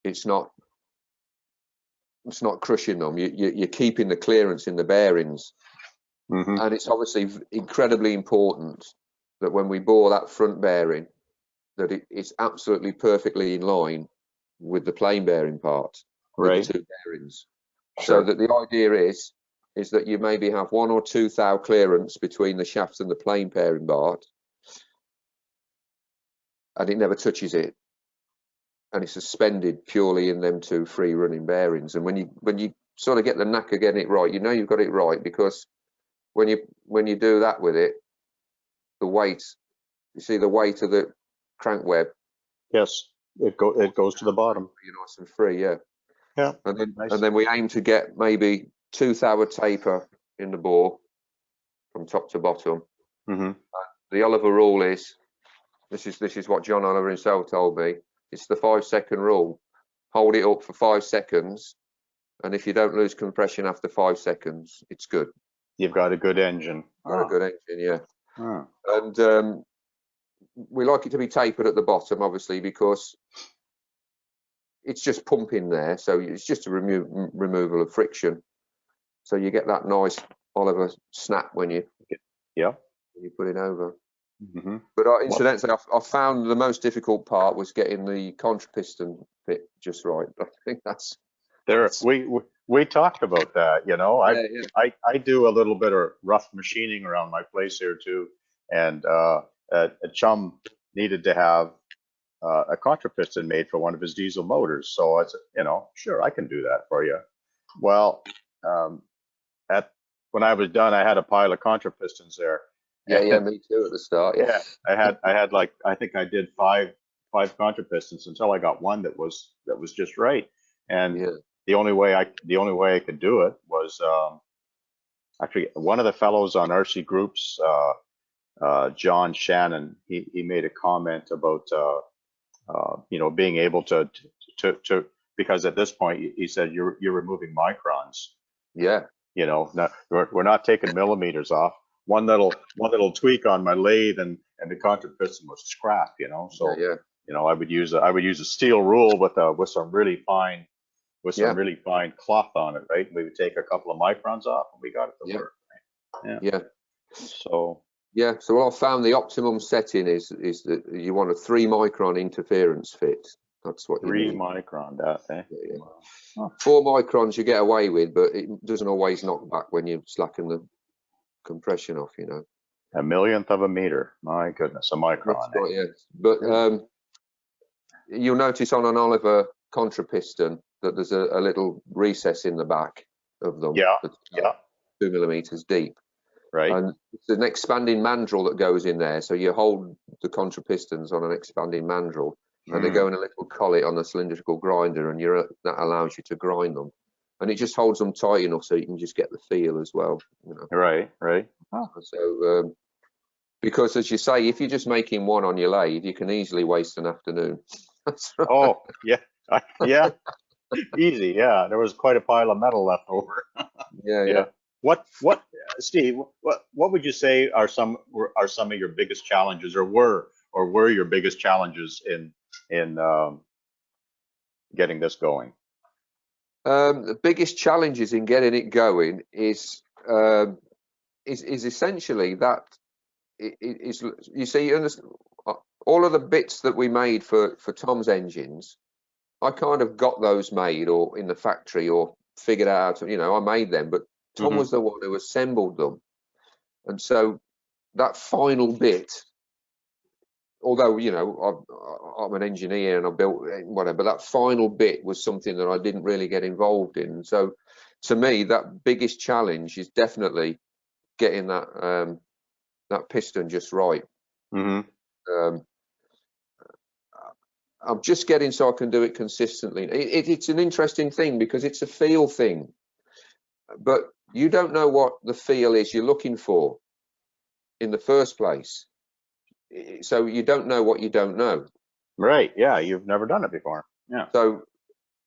it's not it's not crushing them. You're keeping the clearance in the bearings, and it's obviously incredibly important that when we bore that front bearing, that it's absolutely perfectly in line with the plain bearing part, with Right. the two bearings. Sure. So that the idea is that you maybe have 1 or 2 thou clearance between the shaft and the plain bearing part, and it never touches it, and it's suspended purely in them 2 free running bearings. And when you sort of get the knack of getting it right, you know you've got it right, because when you do that with it, the weight, you see the weight of the crank web. Yes, it goes to the bottom. You're nice and free, yeah. Yeah. And then we aim to get maybe 2 thou taper in the bore from top to bottom. The Oliver rule is, this is what John Oliver himself told me, it's the 5-second rule. Hold it up for 5 seconds, and if you don't lose compression after 5 seconds, it's good. You've got a good engine. Got a good engine, yeah. And we like it to be tapered at the bottom, obviously, because it's just pumping there, so it's just a removal of friction. So you get that nice Oliver snap when you put it over. But incidentally, I found the most difficult part was getting the contra piston fit just right. I think that's there. We talked about that. You know, I do a little bit of rough machining around my place here too, and a chum needed to have a contra piston made for one of his diesel motors. So I said, you know, sure, I can do that for you. Well, when I was done, I had a pile of contra pistons there. Yeah, me too at the start. Yeah, I had like, I think I did five contra pistons until I got one that was just right. And the only way I could do it was actually one of the fellows on RC Groups, John Shannon, he made a comment about you know, being able to because at this point he said you're removing microns. Yeah. You know, we're not taking millimeters off. One little tweak on my lathe and the contra piston was scrap. You know, so you know, I would use a steel rule with some really fine cloth on it, right? We would take a couple of microns off and we got it to work. Right? Yeah. So. Yeah, so what I found the optimum setting is that you want a 3 micron interference fit. That's what you 3 need. micron, that, eh? Yeah. Wow. 4 microns you get away with, but it doesn't always knock back when you slacken the compression off, you know. A millionth of a meter, my goodness, a micron. Right, yeah. But you'll notice on an Oliver contra piston that there's a little recess in the back of them. That's 2 millimeters deep. Right. And it's an expanding mandrel that goes in there. So you hold the contra pistons on an expanding mandrel, and they go in a little collet on a cylindrical grinder, and that allows you to grind them. And it just holds them tight enough so you can just get the feel as well. You know? Right. Oh. So, because as you say, if you're just making one on your lathe, you can easily waste an afternoon. That's right. Oh, yeah. Yeah. Easy. Yeah. There was quite a pile of metal left over. Yeah. What, Steve? What would you say are some of your biggest challenges, or were your biggest challenges in getting this going? The biggest challenges in getting it going is essentially that is you see, all of the bits that we made for Tom's engines, I kind of got those made or in the factory or figured out. You know, I made them, but Tom was the one who assembled them, and so that final bit, although you know I'm an engineer and I built whatever, but that final bit was something that I didn't really get involved in. So to me, that biggest challenge is definitely getting that that piston just right. I'm just getting so I can do it consistently. It's an interesting thing because it's a feel thing, but you don't know what the feel is you're looking for in the first place. So you don't know what you don't know. Right. Yeah. You've never done it before. Yeah. So,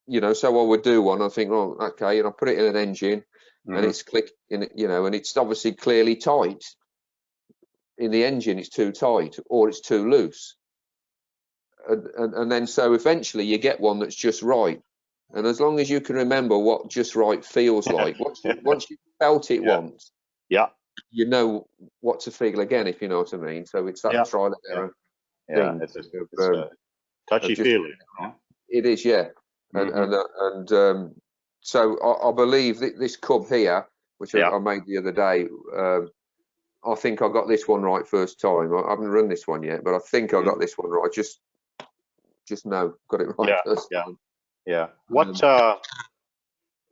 you know, so I would do one. I think, oh, okay, and I put it in an engine, and it's click in, you know, and it's obviously clearly tight. In the engine, it's too tight or it's too loose. And then so eventually you get one that's just right. And as long as you can remember what just right feels like, once you felt it Yeah. once, Yeah. you know what to feel again, if you know what I mean. So it's that Yeah. trial and Yeah. error Yeah. thing It's a touchy of just, feely. Yeah. it is, yeah. So I believe that this cub here, which Yeah. I made the other day, I think I got this one right first time. I haven't run this one yet, but I think I got this one right. Just know got it right Yeah. first Yeah. time. Yeah. What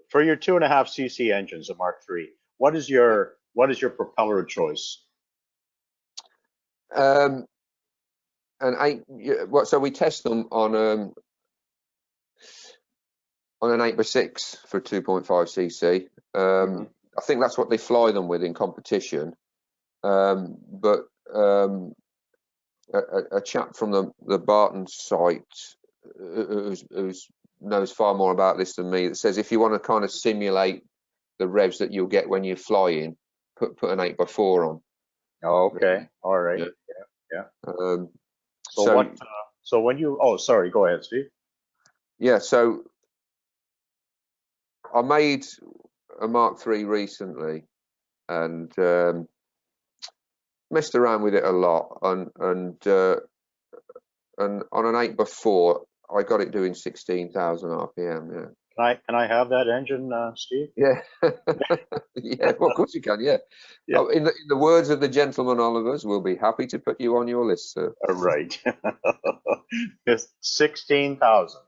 for your 2.5 cc engines, a Mark III? What is your propeller of choice? Um, and so we test them on an 8x6 for 2.5 cc. I think that's what they fly them with in competition. But a chap from the Barton site who knows far more about this than me, that says if you want to kind of simulate the revs that you'll get when you're flying, put an 8x4 on. Okay. All right. Yeah. Yeah. So So what? So when you? Oh, sorry. Go ahead, Steve. yeah, so I made a Mark III recently and messed around with it a lot, and on an 8x4 I got it doing 16,000 RPM. Yeah. Can I have that engine, Steve? Yeah, yeah. Well, of course you can. Yeah. Yeah. Oh, in the words of the gentleman Oliver's, we'll be happy to put you on your list, sir. Right. It's 16,000.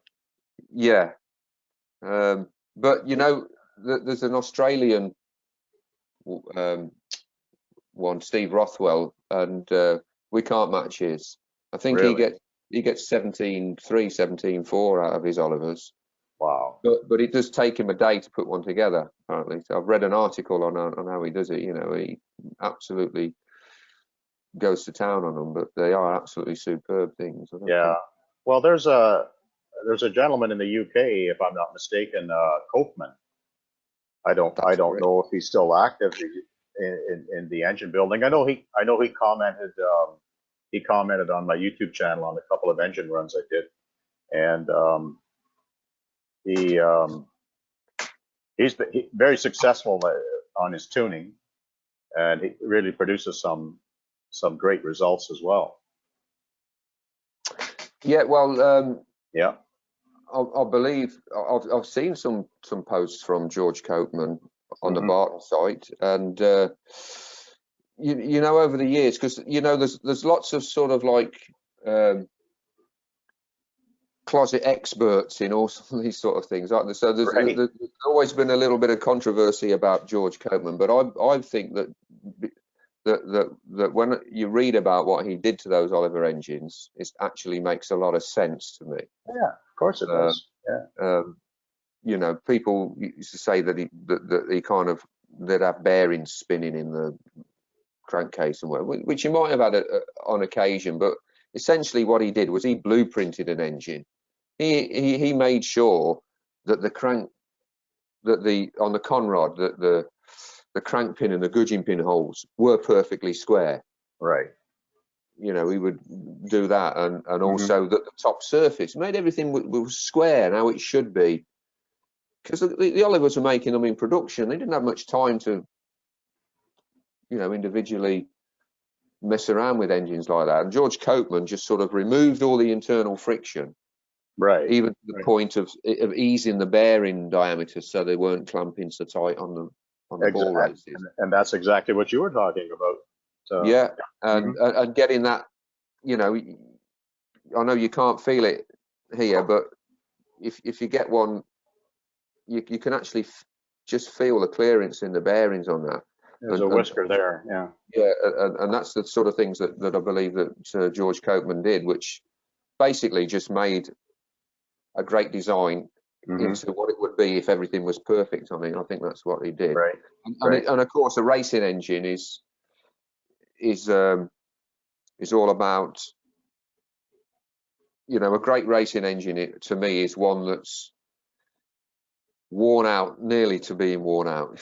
Yeah. But you know, there's an Australian one, Steve Rothwell, and we can't match his. I think Really? he gets 17.3, 17.4 out of his Olivers. Wow. But it does take him a day to put one together, apparently. So I've read an article on how he does it. You know, he absolutely goes to town on them, but they are absolutely superb things. I don't Yeah. think. Well, there's a gentleman in the UK, if I'm not mistaken, Copeman. I That's don't correct. know if he's still active in the engine building. I know he commented on my YouTube channel on a couple of engine runs I did, and he he's very successful on his tuning, and he really produces some great results as well. Yeah, well, Yeah. I believe I've seen some posts from George Copeman on the Barton site, and you know, over the years, because you know there's lots of sort of like closet experts in all these sort of things, aren't there? So Right. there's always been a little bit of controversy about George Copeman, but I think that when you read about what he did to those Oliver engines, it actually makes a lot of sense to me. Yeah, of course it does. Yeah. You know, people used to say that he kind of they'd have bearings spinning in the crankcase and whatever, which he might have had on occasion, but essentially what he did was he blueprinted an engine. He made sure that on the conrod that the crank pin and the gudgeon pin holes were perfectly square. Right. You know, he would do that, and also that the top surface made everything was square, how it should be. Because the Olivers were making them in production, they didn't have much time to, you know, individually mess around with engines like that. And George Copeman just sort of removed all the internal friction, Right. even to the point of easing the bearing diameter so they weren't clamping so tight on the ball races. And that's exactly what you were talking about. So, Yeah, and getting that, you know, I know you can't feel it here, but if you get one, you can actually just feel the clearance in the bearings on that. there's a whisker there. Yeah. Yeah, and that's the sort of things that I believe that George Copeman did, which basically just made a great design into what it would be if everything was perfect. I mean, I think that's what he did. Right. And of course, a racing engine is all about, you know, a great racing engine. To me, is one that's worn out, nearly to being worn out.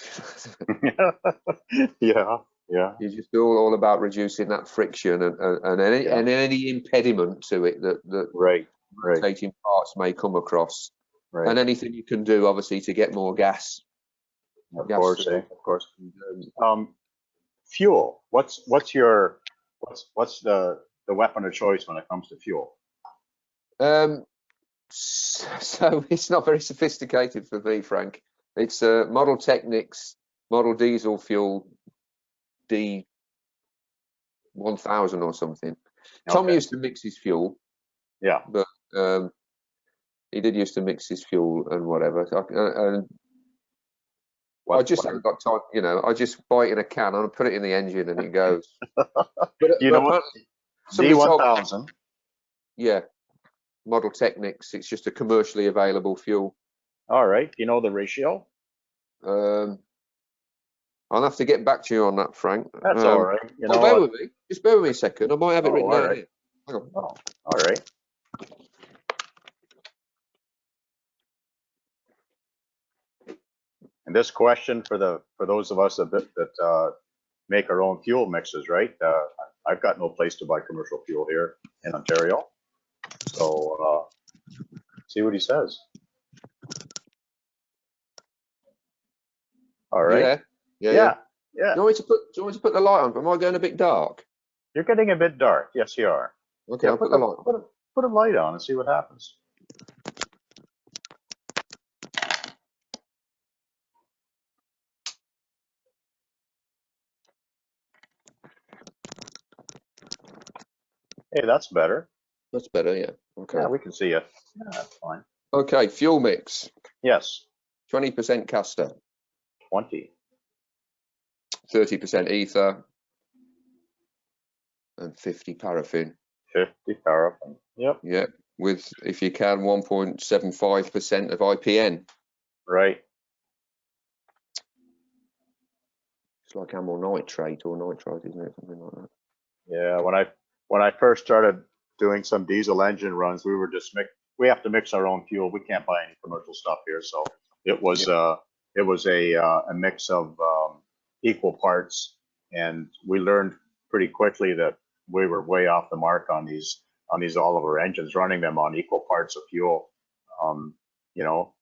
Yeah. Yeah. You're just all about reducing that friction and any impediment to it that Right. rotating parts may come across. Right. and anything you can do, obviously, to get more gas. Of course, Through. of course. And, Fuel. What's the weapon of choice when it comes to fuel? So it's not very sophisticated for me, Frank. It's Model Technics, Model Diesel Fuel D1000 or something. Tom Okay. used to mix his fuel. Yeah. But he did used to mix his fuel and whatever. And I just haven't got time, you know. I just buy it in a can and I put it in the engine and it goes. But you know what? D1000. Yeah, Model Technics. It's just a commercially available fuel. All right. You know the ratio? I'll have to get back to you on that, Frank. That's all right. You know bear what? with me. Just bear with me a second. I might have it written down here. Hang on. Oh, all right. And this question for those of us that make our own fuel mixes, right? I've got no place to buy commercial fuel here in Ontario, so see what he says. All right. Yeah. Yeah. Do you want me to put the light on? Am I going a bit dark? You're getting a bit dark. Yes, you are. Okay, Yeah, I'll put the light on. Put a light on and see what happens. Hey, that's better. That's better, yeah. Okay. Yeah, we can see it. Yeah, that's fine. Okay, fuel mix. Yes. 20% castor. 20. 30% ether. And 50 paraffin. 50 paraffin. Yep. Yeah. With, if you can, 1.75% of IPN. Right. It's like amyl nitrate or nitrite, isn't it? Something like that. Yeah. When I first started doing some diesel engine runs, we have to mix our own fuel. We can't buy any commercial stuff here, so it was a mix of equal parts, and we learned pretty quickly that we were way off the mark on these Oliver engines, running them on equal parts of fuel. You know,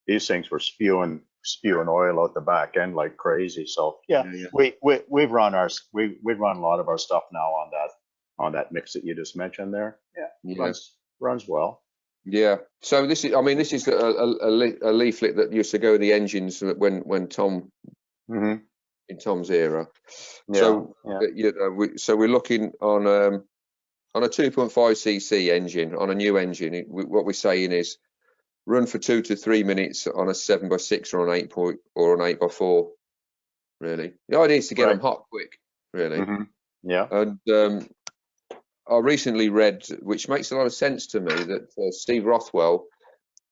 these things were spewing oil out the back end like crazy. So yeah. We've run a lot of our stuff now on that mix that you just mentioned there. Yeah. Runs well. Yeah. So this is a leaflet that used to go with the engines when Tom in Tom's era. Yeah. So yeah. So we're looking on a 2.5cc engine, on a new engine. What we're saying is run for 2 to 3 minutes on a 7x6 or an 8x4. Really, the idea is to get them hot quick. Really. Yeah. And I recently read, which makes a lot of sense to me, that Steve Rothwell,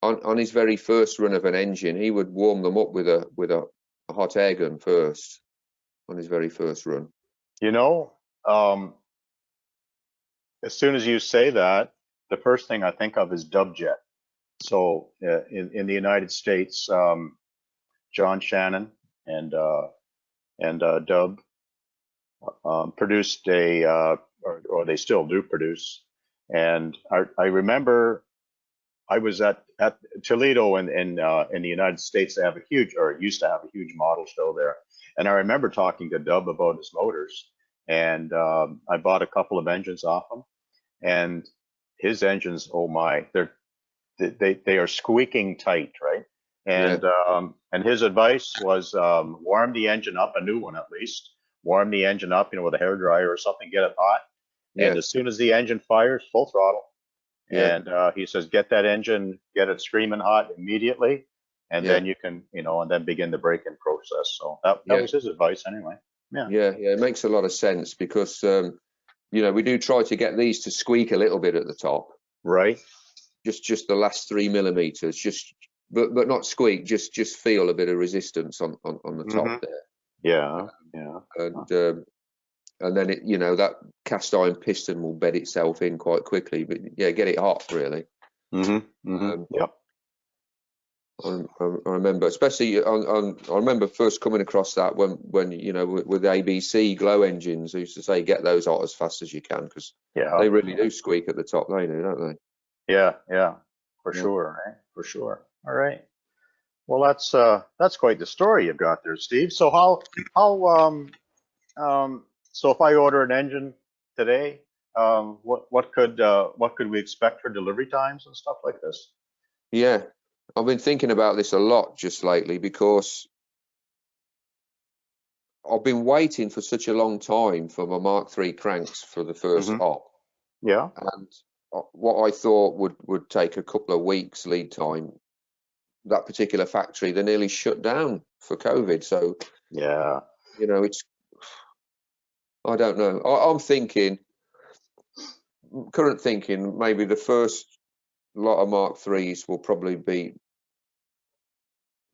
on his very first run of an engine, he would warm them up with a hot air gun first on his very first run. You know, as soon as you say that, the first thing I think of is dubjet. So in the United States, John Shannon and Dub produced or they still do produce. And I remember I was at Toledo in the United States. They have used to have a huge model show there. And I remember talking to Dub about his motors. And I bought a couple of engines off him. And his engines, oh my, they are squeaking tight, right? And his advice was warm the engine up, a new one at least. Warm the engine up, with a hairdryer or something, get it hot. And as soon as the engine fires, full throttle. And he says, get it screaming hot immediately. And then you can, and then begin the break-in process. So that was his advice anyway. Yeah, it makes a lot of sense because, we do try to get these to squeak a little bit at the top. Right. Just the last 3 millimeters, but not squeak, just feel a bit of resistance on the top there. Yeah. And then that cast iron piston will bed itself in quite quickly, but get it hot really. Yep. I remember, especially I remember first coming across that when with ABC glow engines, I used to say get those hot as fast as you can because they really do squeak at the top, don't they? Yeah. For Yeah. sure, right? For sure. All right. Well, that's quite the story you've got there, Steve. So how so if I order an engine today, what could we expect for delivery times and stuff like this? Yeah. I've been thinking about this a lot just lately because I've been waiting for such a long time for my Mark III cranks for the first Hmm. op, Yeah. and what I thought would take a couple of weeks lead time, that particular factory, they nearly shut down for COVID. So, Yeah. it's, I don't know. I'm thinking, current thinking, maybe the first lot of Mark IIIs will probably be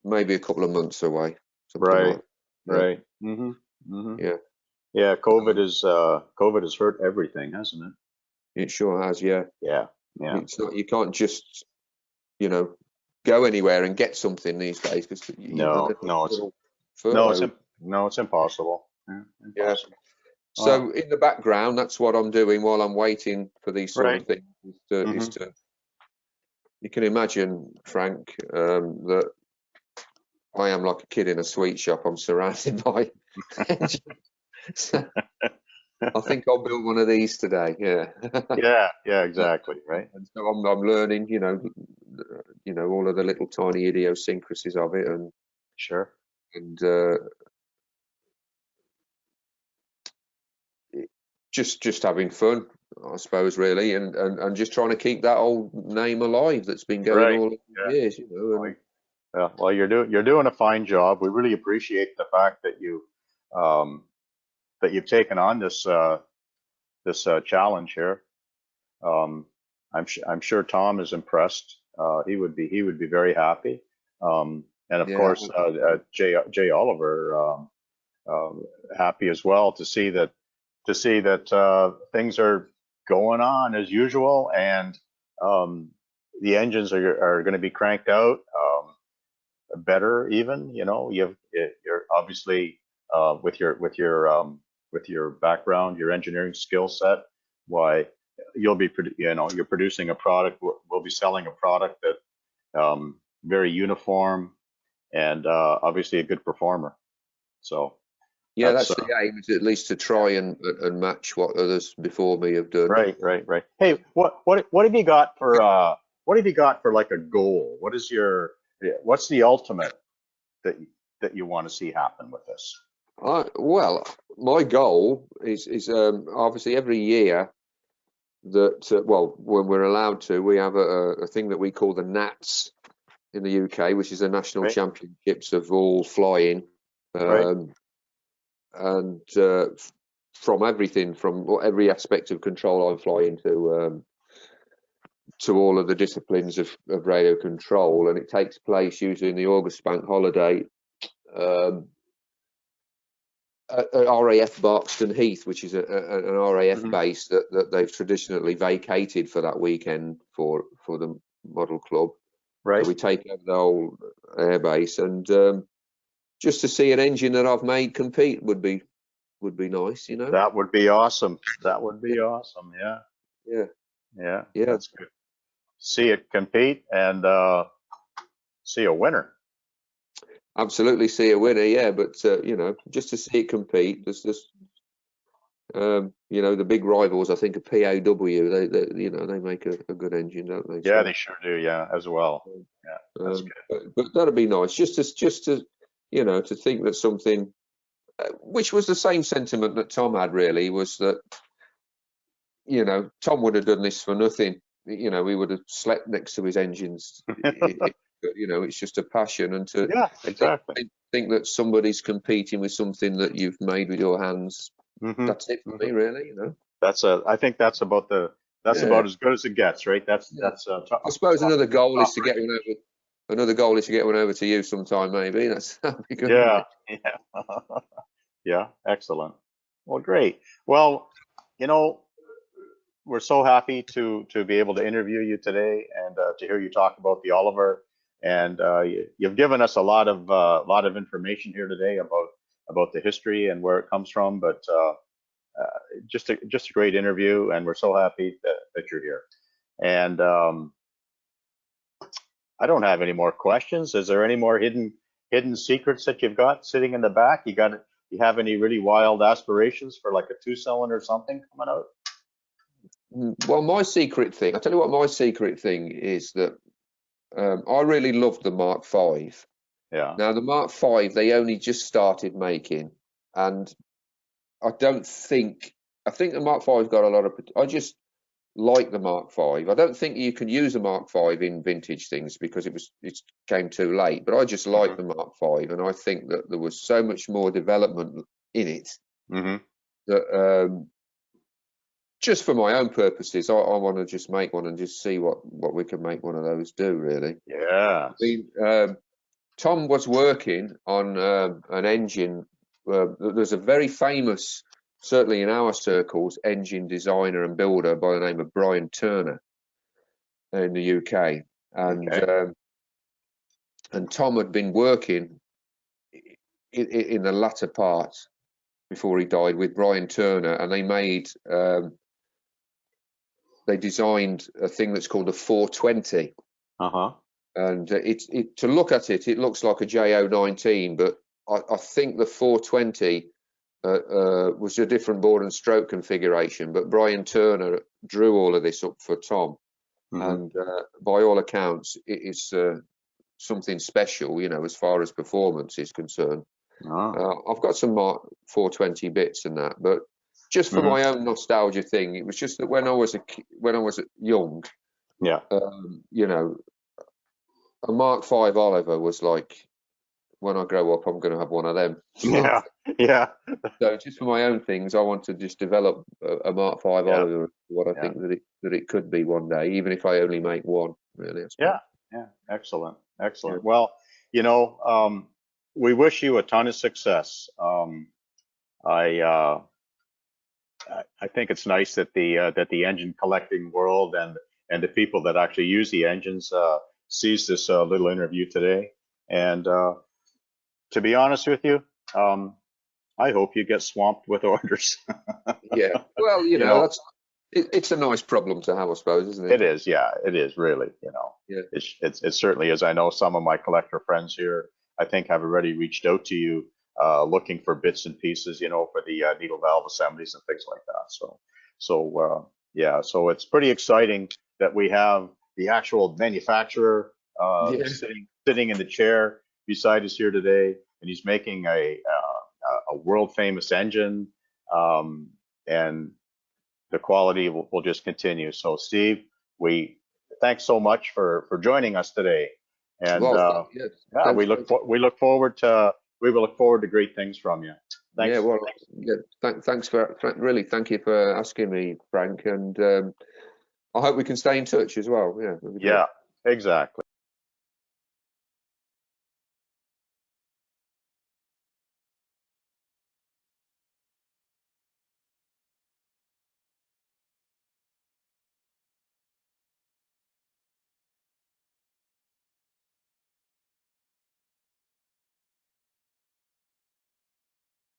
maybe a couple of months away, something Right. like that. Right. Hmm. Hmm. Yeah, Yeah. yeah. COVID has hurt everything, hasn't it? It sure has. Yeah, Yeah. Yeah. it's not. You can't just you know go anywhere and get something these days because No. they're all furloughed. No, it's impossible. Yeah, Yeah. impossible. Wow. So in the background, that's what I'm doing while I'm waiting for these sort of Right. things. Is Hmm. to You can imagine, Frank, that I am like a kid in a sweet shop. I'm surrounded by engines. I think I'll build one of these today. Yeah. Yeah. Yeah. Exactly. Right. And so I'm learning, all of the little tiny idiosyncrasies of it, Sure. and just having fun, I suppose, really, and just trying to keep that old name alive that's been going Right. all these Yeah. years, Well, and yeah. Well, you're doing a fine job. We really appreciate the fact um, that you've taken on this challenge here. Um, I'm sure Tom is impressed. He would be very happy. And of yeah, course, Jay Oliver um, happy as well to see that things are going on as usual, and um, the engines are going to be cranked out better. Even you're obviously with your background, your engineering skill set, why you're producing a product. We'll be selling a product that very uniform and obviously a good performer. So yeah. that's That's the aim, is at least to try and match what others before me have done. right, right, right. Hey, what have you got for what have you got for like a goal? What's the ultimate that that you want to see happen with this? Well, my goal is obviously every year that when we're allowed to, we have a thing that we call the Nats in the UK, which is the National Right, Championships of all flying, right. um, and from everything, from every aspect of control I'm flying to all of the disciplines of radio control, and it takes place usually in the August bank holiday. Um, at RAF Barkston Heath, which is an RAF Hmm. base that they've traditionally vacated for that weekend for the model club. So Right. we take over the whole airbase, and just to see an engine that I've made compete would be nice. That would be awesome. That would Yeah, be awesome. Yeah, yeah, yeah. yeah. That's good. See it compete and see a winner. Absolutely see a winner. Yeah, but just to see it compete, there's the big rivals. I think a PAW. They make a good engine, don't they? Yeah, So. they sure do. Yeah, as well. Yeah, that's Um, good. but that'd be nice, to think that something, which was the same sentiment that Tom had, really, was that Tom would have done this for nothing. He would have slept next to his engines. It's just a passion, and to Yeah, think, exactly. think that somebody's competing with something that you've made with your hands. Hmm. That's it for Hmm. me, really. I think that's Yeah, about as good as it gets, right? yeah. That's I suppose top, another goal is top to get rank. one over. Another goal is to get one over to you sometime, maybe. That'd be good, wouldn't Yeah, it? yeah, yeah. Excellent. Well, great. Well, you know, we're so happy to be able to interview you today and to hear you talk about the Oliver. And you've given us a lot of information here today about the history and where it comes from. But just a great interview, and we're so happy that you're here. And I don't have any more questions. Is there any more hidden secrets that you've got sitting in the back? You have any really wild aspirations for like a 2-cylinder or something coming out? Well, my secret thing, I'll tell you what my secret thing is, that I really loved the Mark V. Yeah. Now, the Mark V, they only just started making, and I think the Mark V's got a lot of, I just like the Mark V. I don't think you can use the Mark V in vintage things because it came too late, but I just like the Mark V, and I think that there was so much more development in it that just for my own purposes, I want to just make one and just see what we can make one of those do, really. Yeah. I mean, Tom was working on an engine. There's a very famous, certainly in our circles, engine designer and builder by the name of Brian Turner in the UK, and Tom had been working in the latter part before he died with Brian Turner, and they designed a thing that's called a 420. And to look at it, it looks like a JO19, but I think the 420 was a different bore and stroke configuration. But Brian Turner drew all of this up for Tom, and by all accounts, it is something special, as far as performance is concerned. I've got some Mark 420 bits and that, but just for my own nostalgia thing, it was just that when I was young, a Mark V Oliver was like, when I grow up, I'm going to have one of them. Yeah. So just for my own things, I want to just develop a Mark V Oliver, what I think that it could be one day, even if I only make one, really. Yeah. Excellent. Well, we wish you a ton of success. I think it's nice that the engine collecting world and the people that actually use the engines sees this little interview today. And to be honest with you, I hope you get swamped with orders. Yeah. Well, it's a nice problem to have, I suppose, isn't it? It is. Yeah, it is really. Yeah. It certainly is. I know some of my collector friends here, I think, have already reached out to you looking for bits and pieces, for the needle valve assemblies and things like that. So it's pretty exciting that we have the actual manufacturer sitting in the chair beside us here today, and he's making a world famous engine, and the quality will just continue. So Steve, thanks so much for joining us today, and we look forward to great things from you. Thanks. Yeah, well, thanks really. Thank you for asking me, Frank, and I hope we can stay in touch as well. Yeah. Yeah, exactly.